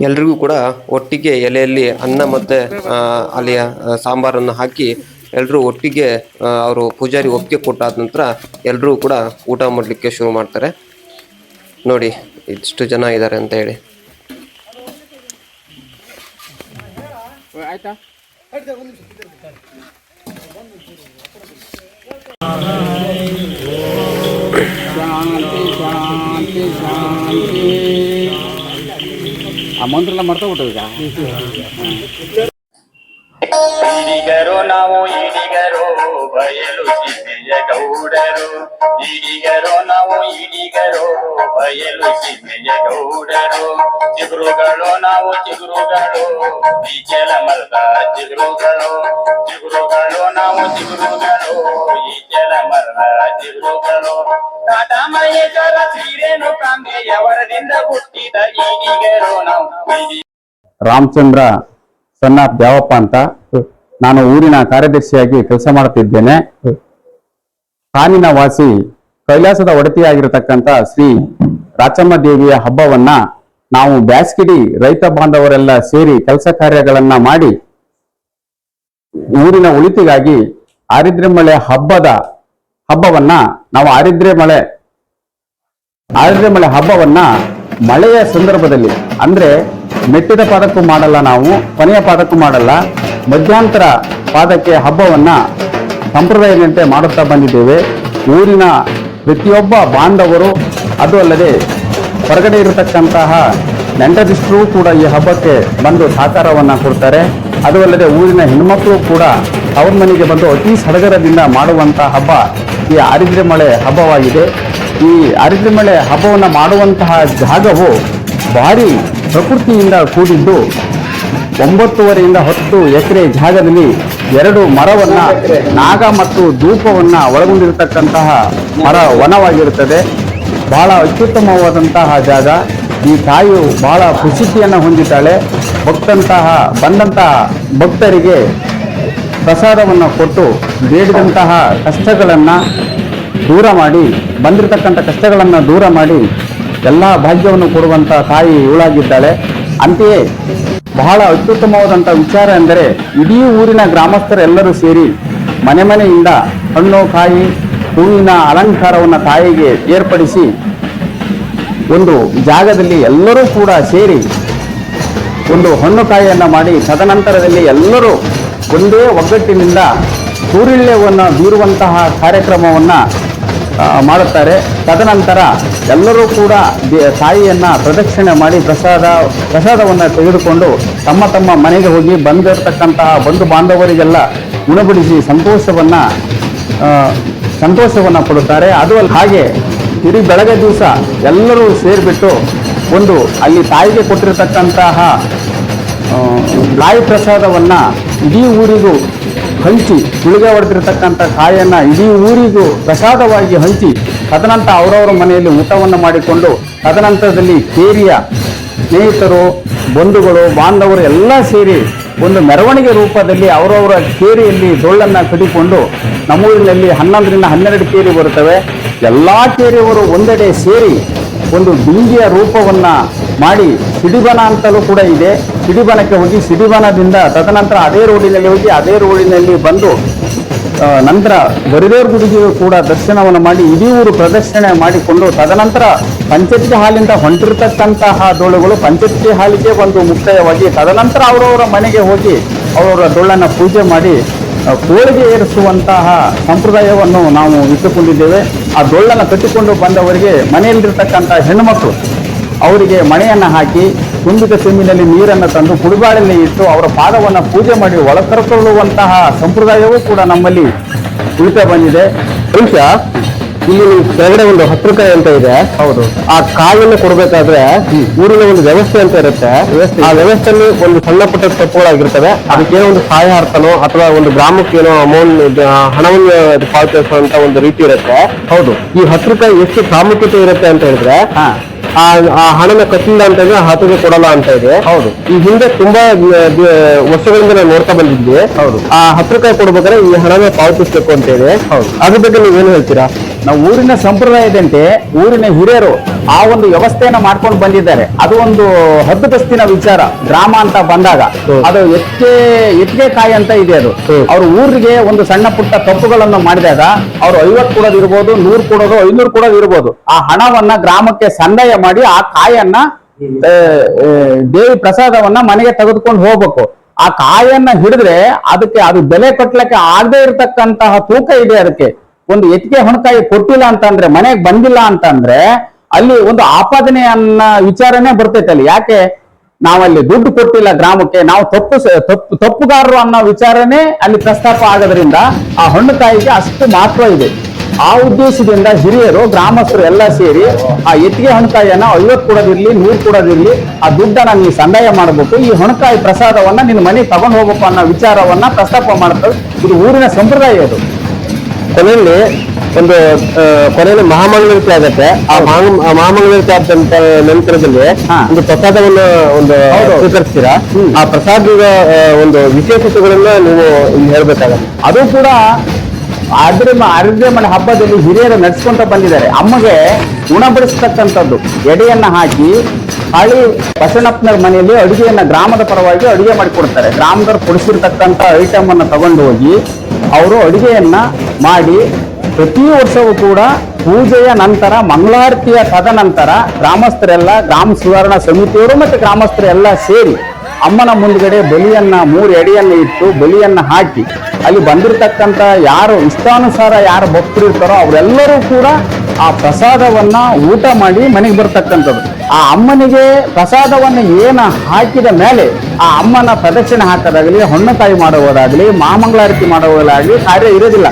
ಎಲ್ರಿಗೂ ಕೂಡ ಒಟ್ಟಿಗೆ ಎಲೆಯಲ್ಲಿ ಅನ್ನ ಮತ್ತು ಅಲ್ಲಿಯ ಸಾಂಬಾರನ್ನು ಹಾಕಿ ಎಲ್ಲರೂ ಒಟ್ಟಿಗೆ ಅವರು ಪೂಜಾರಿ ಒಪ್ಪಿಗೆ ಕೊಟ್ಟಾದ ನಂತರ ಎಲ್ಲರೂ ಕೂಡ ಊಟ ಮಾಡಲಿಕ್ಕೆ ಶುರು ಮಾಡ್ತಾರೆ. ನೋಡಿ ಇಷ್ಟು ಜನ ಇದ್ದಾರೆ ಅಂತ ಹೇಳಿ. ಆ ಮಂತ್ರ ಎಲ್ಲ ಮರ್ತಾ ಬಿಟ್ಟು ಈಗ. ಈಡಿಗರು ನಾವು ಈಡಿಗರು ಬಯಲು ಸೀಮೆಯ ಗೌಡರು. ಈಡಿಗರು ನಾವು ಈಡಿಗರು ಬಯಲು ಸೀಮೆಯ ಗೌಡರು. ಚಿಗುರುಗಳು ನಾವು ಚಿಗುರುಗಳು ಈ ಕೆಲ ಮರದ ಚಿಗುರುಗಳು. ಚಿಗುರುಗಳು ನಾವು ಚಿಗುರುಗಳು ಈ ಕೆಲ ಮರದ ಚಿಗುರುಗಳು. ಟಾಟಾ ಮಹೇಶ್ವರ ಶ್ರೀರೇಣು ಕಾಂಬೆಯವರದಿಂದ ಹುಟ್ಟಿದ ಈಡಿಗರು ನಾವು. ರಾಮಚಂದ್ರ ಸಣ್ಣ ದ್ಯಾವಪ್ಪ ಅಂತ, ನಾನು ಊರಿನ ಕಾರ್ಯದರ್ಶಿಯಾಗಿ ಕೆಲಸ ಮಾಡುತ್ತಿದ್ದೇನೆ. ಕಾನಿನ ವಾಸಿ ಕೈಲಾಸದ ಒಡತಿಯಾಗಿರತಕ್ಕಂತ ಶ್ರೀ ರಾಚಮ್ಮ ದೇವಿಯ ಹಬ್ಬವನ್ನ ನಾವು ಬ್ಯಾಸ್ಕಿಡಿ ರೈತ ಬಾಂಧವರೆಲ್ಲ ಸೇರಿ ಕೆಲಸ ಕಾರ್ಯಗಳನ್ನ ಮಾಡಿ ಊರಿನ ಉಳಿತಿಗಾಗಿ ಆರಿದ್ರೆ ಮಳೆ ಹಬ್ಬವನ್ನ ನಾವು ಆರಿದ್ರೆ ಮಳೆ ಹಬ್ಬವನ್ನ ಮಳೆಯ ಸಂದರ್ಭದಲ್ಲಿ, ಅಂದ್ರೆ ಮೆಟ್ಟಿದ ಪಾದಕ್ಕೂ ಮಾಡಲ್ಲ, ನಾವು ಕೊನೆಯ ಪಾದಕ್ಕೂ ಮಾಡಲ್ಲ, ಮಧ್ಯಂತರ ಪಾದಕ್ಕೆ ಹಬ್ಬವನ್ನ ಸಂಪ್ರದಾಯದಂತೆ ಮಾಡುತ್ತಾ ಬಂದಿದ್ದೇವೆ. ಊರಿನ ಪ್ರತಿಯೊಬ್ಬ ಬಾಂಧವರು, ಅದು ಅಲ್ಲದೆ ಹೊರಗಡೆ ಇರತಕ್ಕಂತಹ ನೆಂಟರಿಷ್ಟರು ಕೂಡ ಈ ಹಬ್ಬಕ್ಕೆ ಬಂದು ಸಹಕಾರವನ್ನ ಕೊಡ್ತಾರೆ. ಅದು ಅಲ್ಲದೆ ಊರಿನ ಹೆಣ್ಮಕ್ಳು ಕೂಡ ಅವ್ರ ಮನೆಗೆ ಬಂದು ಅತಿ ಸಡಗರದಿಂದ ಮಾಡುವಂತಹ ಹಬ್ಬ ಈ ಆರಿದ್ರೆ ಮಳೆ ಹಬ್ಬವಾಗಿದೆ. ಈ ಆರಿದ್ರೆ ಮಳೆ ಹಬ್ಬವನ್ನು ಮಾಡುವಂತಹ ಜಾಗವು ಭಾರಿ ಪ್ರಕೃತಿಯಿಂದ ಕೂಡಿದ್ದು 9.5 ರಿಂದ 10 ಎಕರೆ ಜಾಗದಲ್ಲಿ 2 ಮರವನ್ನ, ನಾಗ ಮತ್ತು ಧೂಪವನ್ನ ಒಳಗೊಂಡಿರತಕ್ಕಂತಹ ವನವಾಗಿರುತ್ತದೆ. ಬಹಳ ಅತ್ಯುತ್ತಮವಾದಂತಹ ಜಾಗ. ಈ ತಾಯಿಯು ಬಹಳ ಪ್ರಸಿದ್ಧಿಯನ್ನು ಹೊಂದಿದ್ದಾಳೆ. ಬಂದಂತಹ ಭಕ್ತರಿಗೆ ಪ್ರಸಾದವನ್ನು ಕೊಟ್ಟು ಬೇಡಿದಂತಹ ಕಷ್ಟಗಳನ್ನು ದೂರ ಮಾಡಿ, ಬಂದಿರತಕ್ಕಂಥ ಕಷ್ಟಗಳನ್ನು ದೂರ ಮಾಡಿ ಎಲ್ಲ ಭಾಗ್ಯವನ್ನು ಕೊಡುವಂಥ ತಾಯಿ ಇವಳಾಗಿದ್ದಾಳೆ. ಅಂತೆಯೇ ಬಹಳ ಅತ್ಯುತ್ತಮವಾದಂಥ ವಿಚಾರ ಎಂದರೆ, ಇಡೀ ಊರಿನ ಗ್ರಾಮಸ್ಥರೆಲ್ಲರೂ ಸೇರಿ ಮನೆಯಿಂದ ಹಣ್ಣು ಕಾಯಿ ಹೂವಿನ ಅಲಂಕಾರವನ್ನು ತಾಯಿಗೆ ಏರ್ಪಡಿಸಿ ಒಂದು ಜಾಗದಲ್ಲಿ ಎಲ್ಲರೂ ಕೂಡ ಸೇರಿ ಒಂದು ಹಣ್ಣು ಕಾಯಿಯನ್ನು ಮಾಡಿ, ತದನಂತರದಲ್ಲಿ ಎಲ್ಲರೂ ಒಂದೇ ಒಗ್ಗಟ್ಟಿನಿಂದ ಸೂರಿಳ್ಯವನ್ನು ಬೀರುವಂತಹ ಕಾರ್ಯಕ್ರಮವನ್ನು ಮಾಡುತ್ತಾರೆ. ತದನಂತರ ಎಲ್ಲರೂ ಕೂಡ ತಾಯಿಯನ್ನ ಪ್ರದಕ್ಷಿಣೆ ಮಾಡಿ ಪ್ರಸಾದವನ್ನು ತೆಗೆದುಕೊಂಡು ತಮ್ಮ ಮನೆಗೆ ಹೋಗಿ ಬಂದಿರತಕ್ಕಂತಹ ಬಂಧು ಬಾಂಧವರಿಗೆಲ್ಲ ಉಣಬಡಿಸಿ ಸಂತೋಷವನ್ನ ಪಡುತ್ತಾರೆ. ಅದು ಹಾಗೆ ತಿರಿ ಬೆಳಗ್ಗೆ ದಿವಸ ಎಲ್ಲರೂ ಸೇರಿಬಿಟ್ಟು ಒಂದು ಅಲ್ಲಿ ತಾಯಿಗೆ ಕೊಟ್ಟಿರತಕ್ಕಂತಹ ಕಾಯಿ ಪ್ರಸಾದವನ್ನ ಇಡೀ ಊರಿಗೂ ಹಂಚಿ, ಗುಳಿಗೆ ಹೊಡೆದಿರತಕ್ಕಂಥ ಕಾಯನ್ನು ಇಡೀ ಊರಿಗೂ ಪ್ರಸಾದವಾಗಿ ಹಂಚಿ ತದನಂತರ ಅವರವರ ಮನೆಯಲ್ಲಿ ಊಟವನ್ನು ಮಾಡಿಕೊಂಡು ತದನಂತರದಲ್ಲಿ ಕೇರಿಯ ಸ್ನೇಹಿತರು ಬಂಧುಗಳು ಬಾಂಧವರು ಎಲ್ಲ ಸೇರಿ ಒಂದು ಮೆರವಣಿಗೆ ರೂಪದಲ್ಲಿ ಅವರವರ ಕೇರಿಯಲ್ಲಿ ಡೊಳ್ಳನ್ನು ಕಟ್ಟಿಕೊಂಡು ನಮ್ಮೂರಿನಲ್ಲಿ 11ರಿಂದ 12 ಕೇರಿ ಬರುತ್ತವೆ. ಎಲ್ಲ ಕೇರಿಯವರು ಒಂದೆಡೆ ಸೇರಿ ಒಂದು ಬಿಂದಿಯ ರೂಪವನ್ನ ಮಾಡಿ ಸಿಡಿಬನ ಅಂತಲೂ ಕೂಡ ಇದೆ. ಸಿಡಿಬನಕ್ಕೆ ಹೋಗಿ ಸಿಡಿಬನದಿಂದ ತದನಂತರ ಅದೇ ರೋಡಿನಲ್ಲಿ ಹೋಗಿ ಅದೇ ರೋಡಿನಲ್ಲಿ ಬಂದು ನಂತರ ಬರಿದೇವ್ರ ಗುಡಿಗೆ ಕೂಡ ದರ್ಶನವನ್ನು ಮಾಡಿ ಇಡೀ ಊರು ಪ್ರದರ್ಶನ ಮಾಡಿಕೊಂಡು ತದನಂತರ ಪಂಚತಿಗೆ ಹಾಲಿಂದ ಹೊಂಟಿರತಕ್ಕಂತಹ ಡೊಳ್ಳುಗಳು ಪಂಚತಿಗೆ ಹಾಲಿಗೆ ಒಂದು ಮುಕ್ತಾಯವಾಗಿ ತದನಂತರ ಅವರವರ ಮನೆಗೆ ಹೋಗಿ ಅವರವರ ಡೊಳ್ಳನ್ನು ಪೂಜೆ ಮಾಡಿ ಕೋಳಿಗೆ ಏರಿಸುವಂತಹ ಸಂಪ್ರದಾಯವನ್ನು ನಾವು ಇಟ್ಟುಕೊಂಡಿದ್ದೇವೆ. ಆ ಡೊಳ್ಳನ್ನು ಕಟ್ಟಿಕೊಂಡು ಬಂದವರಿಗೆ ಮನೆಯಲ್ಲಿರ್ತಕ್ಕಂಥ ಹೆಣ್ಣುಮಕ್ಕಳು ಅವರಿಗೆ ಮಣೆಯನ್ನು ಹಾಕಿ ತುಂಬಿದ ಚೆಮ್ಮಿನಲ್ಲಿ ನೀರನ್ನು ತಂದು ಕುಡಿಬಾಳಲ್ಲಿ ಇಟ್ಟು ಅವರ ಪಾದವನ್ನು ಪೂಜೆ ಮಾಡಿ ಒಳಕರ್ಕೊಳ್ಳುವಂತಹ ಸಂಪ್ರದಾಯವೂ ಕೂಡ ನಮ್ಮಲ್ಲಿ ಉಳಿತಾ ಬಂದಿದೆ. ಇಲ್ಲಿ ಕೆಳಗಡೆ ಒಂದು 10 ರೂಪಾಯಿ ಅಂತ ಇದೆ. ಹೌದು. ಆ ಕಾಯನ್ನು ಕೊಡ್ಬೇಕಾದ್ರೆ ಊರಿನ ಒಂದು ವ್ಯವಸ್ಥೆ ಅಂತ ಇರುತ್ತೆ. ಆ ವ್ಯವಸ್ಥೆಯಲ್ಲಿ ಒಂದು ಸಣ್ಣ ಪುಟ್ಟ ತಪ್ಪುಗಳಾಗಿರ್ತವೆ. ಅದಕ್ಕೇನೋ ಒಂದು ಸಹಾಯಾರ್ಥನೋ ಅಥವಾ ಒಂದು ಗ್ರಾಮಕ್ಕೆ ಏನೋ ಅಮೌಂಟ್ ಹಣವನ್ನು ಪಾವತಿಸುವಂತ ಒಂದು ರೀತಿ ಇರುತ್ತೆ. ಹೌದು. ಈ 10 ರೂಪಾಯಿ ಎಷ್ಟು ಪ್ರಾಮುಖ್ಯತೆ ಇರುತ್ತೆ ಅಂತ ಹೇಳಿದ್ರೆ ಆ ಹಣನ ಕಟ್ಟಿಲ್ಲ ಅಂತ ಇದ್ರೆ 10 ಕೊಡಲ್ಲ ಅಂತ ಇದೆ. ಹೌದು. ಈ ಹಿಂದೆ ತುಂಬಾ ವರ್ಷಗಳಿಂದ ನಾವು ನೋಡ್ತಾ ಬಂದಿದ್ವಿ. ಹೌದು. ಆ 10 ರೂಪಾಯಿ ಕೊಡ್ಬೇಕಾದ್ರೆ ಈ ಹಣನ ಪಾವತಿಸ್ಬೇಕು ಅಂತ ಇದೆ. ಹೌದು. ಅದ್ರ ಬಗ್ಗೆ ನೀವೇನು ಹೇಳ್ತೀರಾ? ನಾವು ಊರಿನ ಸಂಪ್ರದಾಯದಂತೆ ಊರಿನ ಹಿರಿಯರು ಆ ಒಂದು ವ್ಯವಸ್ಥೆಯನ್ನ ಮಾಡ್ಕೊಂಡು ಬಂದಿದ್ದಾರೆ. ಅದು ಒಂದು ಹದ್ದುಬಸ್ತಿನ ವಿಚಾರ. ಗ್ರಾಮ ಅಂತ ಬಂದಾಗ ಅದು ಎತ್ತಿಗೆ ಕಾಯಿ ಅಂತ ಇದೆ. ಅದು ಅವ್ರ ಊರಿಗೆ ಒಂದು ಸಣ್ಣ ಪುಟ್ಟ ತಪ್ಪುಗಳನ್ನು ಮಾಡಿದಾಗ ಅವ್ರು 50 ಕೊಡೋದು ಇರ್ಬೋದು, 100 ಕೊಡೋದು, 500 ಕೊಡೋದು ಇರ್ಬೋದು. ಆ ಹಣವನ್ನ ಗ್ರಾಮಕ್ಕೆ ಸಂದಾಯ ಮಾಡಿ ಆ ಕಾಯನ್ನ ದೇವಿ ಪ್ರಸಾದವನ್ನ ಮನೆಗೆ ತೆಗೆದುಕೊಂಡು ಹೋಗ್ಬೇಕು. ಆ ಕಾಯನ್ನ ಹಿಡಿದ್ರೆ ಅದಕ್ಕೆ ಅದು ಬೆಲೆ ಕಟ್ಲಕ್ಕೆ ಆಗದೆ ಇರತಕ್ಕಂತಹ ತೂಕ ಇದೆ. ಅದಕ್ಕೆ ಒಂದು ಎತ್ತಿಗೆ ಹೊಣಕಾಯಿ ಕೊಟ್ಟಿಲ್ಲ ಅಂತಂದ್ರೆ, ಮನೆಗೆ ಬಂದಿಲ್ಲ ಅಂತಂದ್ರೆ ಅಲ್ಲಿ ಒಂದು ಆಪಾದನೆ ಅನ್ನ ವಿಚಾರನೆ ಬರ್ತೈತೆ ಅಲ್ಲಿ. ಯಾಕೆ ನಾವಲ್ಲಿ ದುಡ್ಡು ಕೊಟ್ಟಿಲ್ಲ ಗ್ರಾಮಕ್ಕೆ, ನಾವು ತಪ್ಪುಗಾರರು ಅನ್ನೋ ವಿಚಾರನೆ ಅಲ್ಲಿ ಪ್ರಸ್ತಾಪ ಆಗೋದ್ರಿಂದ ಆ ಹಣ್ಣುಕಾಯಿಗೆ ಅಷ್ಟು ಮಹತ್ವ ಇದೆ. ಆ ಉದ್ದೇಶದಿಂದ ಹಿರಿಯರು ಗ್ರಾಮಸ್ಥರು ಎಲ್ಲ ಸೇರಿ ಆ ಎತ್ತಿಗೆ ಹಣ್ಣುಕಾಯಿಯನ್ನ 50 ಕೊಡೋದಿರ್ಲಿ, 100 ಕೊಡೋದಿರ್ಲಿ, ಆ ದುಡ್ಡನ್ನ ನೀವು ಸಂದಾಯ ಮಾಡಬೇಕು, ಈ ಹಣ್ಣುಕಾಯಿ ಪ್ರಸಾದವನ್ನ ನಿನ್ನ ಮನೆಗೆ ತಗೊಂಡು ಹೋಗ್ಬೇಕು ಅನ್ನೋ ವಿಚಾರವನ್ನ ಪ್ರಸ್ತಾಪ ಮಾಡ್ತಾರೆ. ಇದು ಊರಿನ ಸಂಪ್ರದಾಯ. ಇದು ಕೊನೆಯಲ್ಲಿ ಮಹಾಮಂಗಳಾರತಿ ಆಗತ್ತೆ. ಆ ಮಹಾಮಂಗಳಾರತಿ ಆದಂತ ನಂತರದಲ್ಲಿ ಒಂದು ಪ್ರಸಾದವನ್ನು ಸ್ವೀಕರಿಸ್ತೀರಾ. ಆ ಪ್ರಸಾದದ ಒಂದು ವಿಶೇಷತೆಗಳನ್ನ ನೀವು ಇಲ್ಲಿ ಹೇಳ್ಬೇಕಾಗತ್ತೆ. ಅದು ಕೂಡ ಅರ್ಧಮನೆ ಹಬ್ಬದಲ್ಲಿ ಹಿರಿಯರು ನಡೆಸ್ಕೊಂತ ಬಂದಿದ್ದಾರೆ. ಅಮ್ಮಗೆ ಉಣಬಡಿಸ್ತಕ್ಕಂಥದ್ದು ಎಡೆಯನ್ನ ಹಾಕಿ ಹಳ್ಳಿ ಬಸವಣ್ಣಪ್ಪನವ್ರ ಮನೆಯಲ್ಲಿ ಅಡುಗೆಯನ್ನ ಗ್ರಾಮದ ಪರವಾಗಿ ಅಡುಗೆ ಮಾಡಿಕೊಡ್ತಾರೆ. ಗ್ರಾಮದವ್ರು ಕೊಡಿಸಿರ್ತಕ್ಕಂಥ ಐಟಮ್ ಅನ್ನ ತಗೊಂಡು ಹೋಗಿ ಅವರು ಅಡುಗೆಯನ್ನ ಮಾಡಿ ಪ್ರತಿ ವರ್ಷವೂ ಕೂಡ ಪೂಜೆಯ ನಂತರ ಮಂಗಳಾರತಿಯ ತದನಂತರ ಗ್ರಾಮಸ್ಥರೆಲ್ಲ, ಗ್ರಾಮ ಸುಧಾರಣಾ ಸಮಿತಿಯವರು ಮತ್ತೆ ಗ್ರಾಮಸ್ಥರೆಲ್ಲ ಸೇರಿ ಅಮ್ಮನ ಮುಂದ್ಗಡೆ ಬಲಿಯನ್ನ 3 ಎಡೆಯನ್ನ ಇಟ್ಟು ಬಲಿಯನ್ನ ಹಾಕಿ ಅಲ್ಲಿ ಬಂದಿರತಕ್ಕಂಥ ಯಾರು ಇಷ್ಟಾನುಸಾರ ಯಾರು ಭಕ್ತರು ಇರ್ತಾರೋ ಅವರೆಲ್ಲರೂ ಕೂಡ ಆ ಪ್ರಸಾದವನ್ನ ಊಟ ಮಾಡಿ ಮನೆಗೆ ಬರ್ತಕ್ಕಂಥದ್ದು. ಆ ಅಮ್ಮನಿಗೆ ಪ್ರಸಾದವನ್ನು ಏನು ಹಾಕಿದ ಮೇಲೆ ಆ ಅಮ್ಮನ ಪ್ರದಕ್ಷಿಣೆ ಹಾಕೋದಾಗಲಿ, ಹಣ್ಣುಕಾಯಿ ಮಾಡುವುದಾಗಲಿ, ಮಹಾಮಂಗಳಾರತಿ ಮಾಡುವುದಾಗಲಿ ಕಾರ್ಯ ಇರೋದಿಲ್ಲ.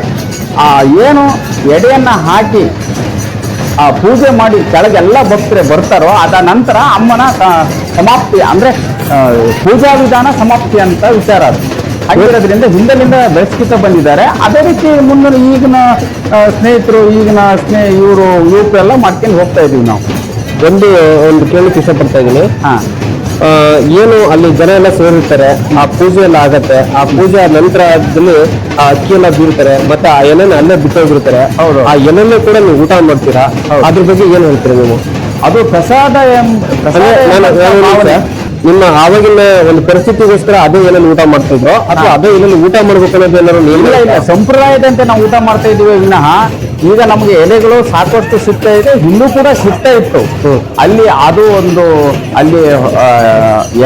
ಆ ಏನು ಎಡೆಯನ್ನ ಹಾಕಿ ಆ ಪೂಜೆ ಮಾಡಿ ಕೆಳಗೆಲ್ಲ ಭಕ್ತರೆ ಬರ್ತಾರೋ ಅದ ನಂತರ ಅಮ್ಮನ ಸಮಾಪ್ತಿ ಅಂದ್ರೆ ಪೂಜಾ ವಿಧಾನ ಸಮಾಪ್ತಿ ಅಂತ ವಿಚಾರ. ಅದು ಆಗಿರೋದ್ರಿಂದ ಹಿಂದಲಿಂದ ಬೆಳೆಸ್ಕಿತ ಬಂದಿದ್ದಾರೆ. ಅದೇ ರೀತಿ ಮುಂದಿನ ಈಗಿನ ಸ್ನೇಹಿತರು ಇವರು ಎಲ್ಲ ಮಾಡ್ಕೊಂಡು ಹೋಗ್ತಾ ಇದೀವಿ ನಾವು. ಒಂದು ಕೇಳಲಿಕ್ಕೆ ಇಷ್ಟಪಡ್ತಾ ಇದ್ದೀನಿ. ಏನು ಅಲ್ಲಿ ಜನ ಎಲ್ಲ ಸೇರಿರ್ತಾರೆ, ಆ ಪೂಜೆ ಎಲ್ಲ ಆಗತ್ತೆ. ಆ ಪೂಜೆ ನಂತರದಲ್ಲಿ ಆ ಅಕ್ಕಿ ಎಲ್ಲ ಬೀಳ್ತಾರೆ, ಮತ್ತೆ ಆ ಎಲೆನ ಅಲ್ಲೇ ಬಿಟ್ಟೋಗಿರ್ತಾರೆ. ಆ ಎಲೆಲ್ಲೂ ಕೂಡ ನೀವು ಊಟ ಮಾಡ್ತೀರಾ. ಅದ್ರ ಬಗ್ಗೆ ಏನ್ ಹೇಳ್ತೀರಾ ನೀವು? ಅದು ಪ್ರಸಾದ ನಿಮ್ಮ ಆವಾಗಿನ ಒಂದು ಪರಿಸ್ಥಿತಿಗೋಸ್ಕರ ಅದೇ ಏನಲ್ಲಿ ಊಟ ಮಾಡ್ತಿದ್ರು ಅಥವಾ ಅದೇ ಏನಲ್ಲಿ ಊಟ ಮಾಡ್ಬೇಕು ಅನ್ನೋದು ಏನಾದ್ರು ಇಲ್ಲ, ಸಂಪ್ರದಾಯದಂತೆ ನಾವು ಊಟ ಮಾಡ್ತಾ ಇದೀವಿ ವಿನಃ ಈಗ ನಮ್ಗೆ ಎಲೆಗಳು ಸಾಕಷ್ಟು ಸಿಗ್ತಾ ಇದೆ, ಇನ್ನೂ ಕೂಡ ಸಿಗ್ತಾ ಇತ್ತು. ಅಲ್ಲಿ ಅದು ಒಂದು ಅಲ್ಲಿ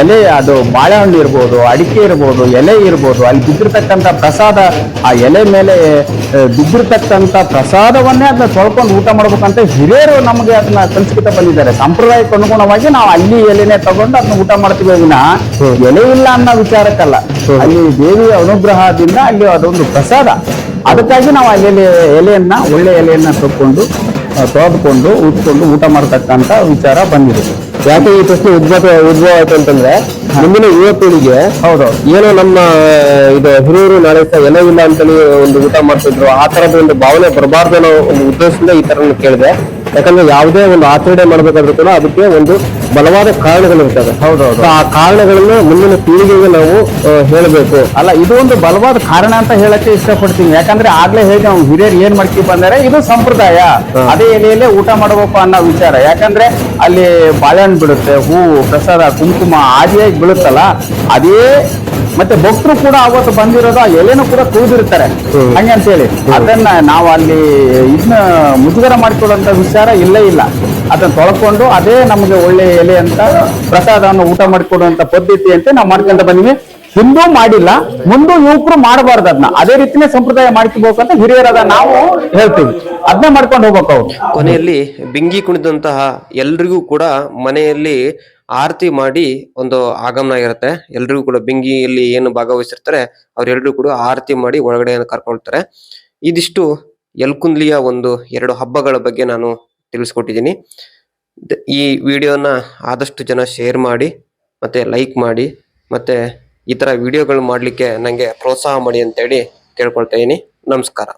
ಎಲೆ, ಅದು ಬಾಳೆಹಣ್ಣು ಇರ್ಬೋದು, ಅಡಿಕೆ ಇರ್ಬೋದು, ಎಲೆ ಇರ್ಬೋದು, ಅಲ್ಲಿ ಬಿದ್ದಿರ್ತಕ್ಕಂಥ ಪ್ರಸಾದ, ಆ ಎಲೆ ಮೇಲೆ ಬಿದ್ದಿರ್ತಕ್ಕಂಥ ಪ್ರಸಾದವನ್ನೇ ಅದನ್ನ ತೊಳ್ಕೊಂಡು ಊಟ ಮಾಡ್ಬೇಕಂತ ಹಿರಿಯರು ನಮಗೆ ಅದನ್ನ ಕಲಿಸ್ಕೊತ ಬಂದಿದ್ದಾರೆ. ಸಂಪ್ರದಾಯಕ್ಕೆ ಅನುಗುಣವಾಗಿ ನಾವು ಅಲ್ಲಿ ಎಲೆನೆ ತಗೊಂಡು ಅದನ್ನ ಊಟ ಮಾಡ್ತೀವಿ ವಿನಃ ಎಲೆ ಇಲ್ಲ ಅನ್ನೋ ವಿಚಾರಕ್ಕಲ್ಲ. ಅಲ್ಲಿ ದೇವಿಯ ಅನುಗ್ರಹದಿಂದ ಅಲ್ಲಿ ಅದೊಂದು ಪ್ರಸಾದ. ಅದಕ್ಕಾಗಿ ನಾವು ಅಲ್ಲಿ ಎಲೆಯನ್ನ, ಒಳ್ಳೆ ಎಲೆಯನ್ನ ತೊಗೊಂಡು ತೊಳೆದುಕೊಂಡು ಉಟ್ಕೊಂಡು ಊಟ ಮಾಡತಕ್ಕಂಥ ವಿಚಾರ ಬಂದಿದೆ. ಯಾಕೆ ಈ ಪ್ರಶ್ನೆ ಉದ್ಭವ ಆಯ್ತು ಅಂತಂದ್ರೆ ಮುಂದಿನ ಯುವ ಪೀಳಿಗೆ ಹೌದು ಏನೋ ನಮ್ಮ ಇದು ಹಿರಿಯರು ನಾಳೆ ಎಲ್ಲ ಇಲ್ಲ ಅಂತೇಳಿ ಒಂದು ಊಟ ಮಾಡ್ತಿದ್ರು, ಆ ತರದ ಒಂದು ಭಾವನೆ ಬರಬಾರ್ದು ಅನ್ನೋ ಒಂದು ಉದ್ದೇಶದಿಂದ ಈ ತರ ಕೇಳಿದೆ. ಯಾಕಂದ್ರೆ ಯಾವುದೇ ಒಂದು ಆಚರಣೆ ಮಾಡ್ಬೇಕಾದ್ರೂ ಕೂಡ ಅದಕ್ಕೆ ಒಂದು ಬಲವಾದ ಕಾರಣಗಳಿರ್ತವೆ. ಹೌದೌದು. ಆ ಕಾರಣಗಳನ್ನು ಮುಂದಿನ ಪೀಳಿಗೆಗೆ ನಾವು ಹೇಳಬೇಕು. ಅಲ್ಲ, ಇದು ಒಂದು ಬಲವಾದ ಕಾರಣ ಅಂತ ಹೇಳಕ್ಕೆ ಇಷ್ಟಪಡ್ತೀನಿ. ಯಾಕಂದ್ರೆ ಆಗ್ಲೇ ಹೇಗೆ ನಾವು ಹಿರಿಯರು ಏನ್ ಮಾಡ್ಕಿ ಬಂದರೆ ಇದು ಸಂಪ್ರದಾಯ, ಅದೇ ಎಲೆಯಲ್ಲೇ ಊಟ ಮಾಡಬೇಕು ಅನ್ನೋ ವಿಚಾರ. ಯಾಕಂದ್ರೆ ಅಲ್ಲಿ ಬಾಳೆಹಣ್ಣು ಬೀಳುತ್ತೆ, ಹೂವು, ಪ್ರಸಾದ, ಕುಂಕುಮ ಆದಿಯಾಗಿ ಬೀಳುತ್ತಲ್ಲ, ಅದೇ ಮತ್ತೆ ಭಕ್ತರು ಕೂಡ ಅವತ್ತು ಬಂದಿರೋದು ಆ ಎಲೆನೂ ಕೂಡ ತುಳಿದಿರ್ತಾರೆ ಹಂಗೆ ಅಂತ ಹೇಳಿ ಅದನ್ನ ನಾವು ಅಲ್ಲಿ ಇದನ್ನ ಮುಜುಗರ ಮಾಡಿಕೊಳ್ಳುವಂತ ವಿಚಾರ ಇಲ್ಲೇ ಇಲ್ಲ. ಅದನ್ನ ತೊಳ್ಕೊಂಡು ಅದೇ ನಮಗೆ ಒಳ್ಳೆ ಎಲೆ ಅಂತ ಪ್ರಸಾದವನ್ನು ಊಟ ಮಾಡಿಕೊಡುವಂತ ಪದ್ಧತಿ ಅಂತ ನಾವು ಮಾಡ್ಕೊಂತ ಬಂದಿವಿ. ಹಿಂದೂ ಮಾಡಿಲ್ಲ, ಮುಂದೂ ಯುವಕರು ಮಾಡಬಾರ್ದು. ಅದನ್ನ ಅದೇ ರೀತಿನೇ ಸಂಪ್ರದಾಯ ಮಾಡ್ಕೋಬೇಕು ಅಂತ ಹಿರಿಯರಾದ ನಾವು ಹೇಳ್ತೀವಿ. ಅದನ್ನೇ ಮಾಡ್ಕೊಂಡು ಹೋಗ್ಬೇಕು ಅವ್ರು. ಕೊನೆಯಲ್ಲಿ ಬಿಂಗಿ ಕುಣಿದಂತಹ ಎಲ್ರಿಗೂ ಕೂಡ ಮನೆಯಲ್ಲಿ ಆರತಿ ಮಾಡಿ ಒಂದು ಆಗಮನ ಇರುತ್ತೆ. ಎಲ್ರಿಗೂ ಕೂಡ ಬಿಂಗಿಯಲ್ಲಿ ಏನು ಭಾಗವಹಿಸಿರ್ತಾರೆ ಅವ್ರೆಲ್ರಿಗೂ ಕೂಡ ಆರತಿ ಮಾಡಿ ಒಳಗಡೆ ಕರ್ಕೊಳ್ತಾರೆ. ಇದಿಷ್ಟು ಯಲ್ಕುಂದ್ಲಿಯ ಒಂದು 2 ಹಬ್ಬಗಳ ಬಗ್ಗೆ ನಾನು ತಿಳಿಸ್ಕೊಟ್ಟಿದ್ದೀನಿ. ಈ ವಿಡಿಯೋನ ಆದಷ್ಟು ಜನ ಶೇರ್ ಮಾಡಿ ಮತ್ತೆ ಲೈಕ್ ಮಾಡಿ ಮತ್ತೆ ಈ ತರ ವಿಡಿಯೋಗಳು ಮಾಡ್ಲಿಕ್ಕೆ ನಂಗೆ ಪ್ರೋತ್ಸಾಹ ಮಾಡಿ ಅಂತೇಳಿ ಕೇಳ್ಕೊಳ್ತಾ ಇದೀನಿ. ನಮಸ್ಕಾರ.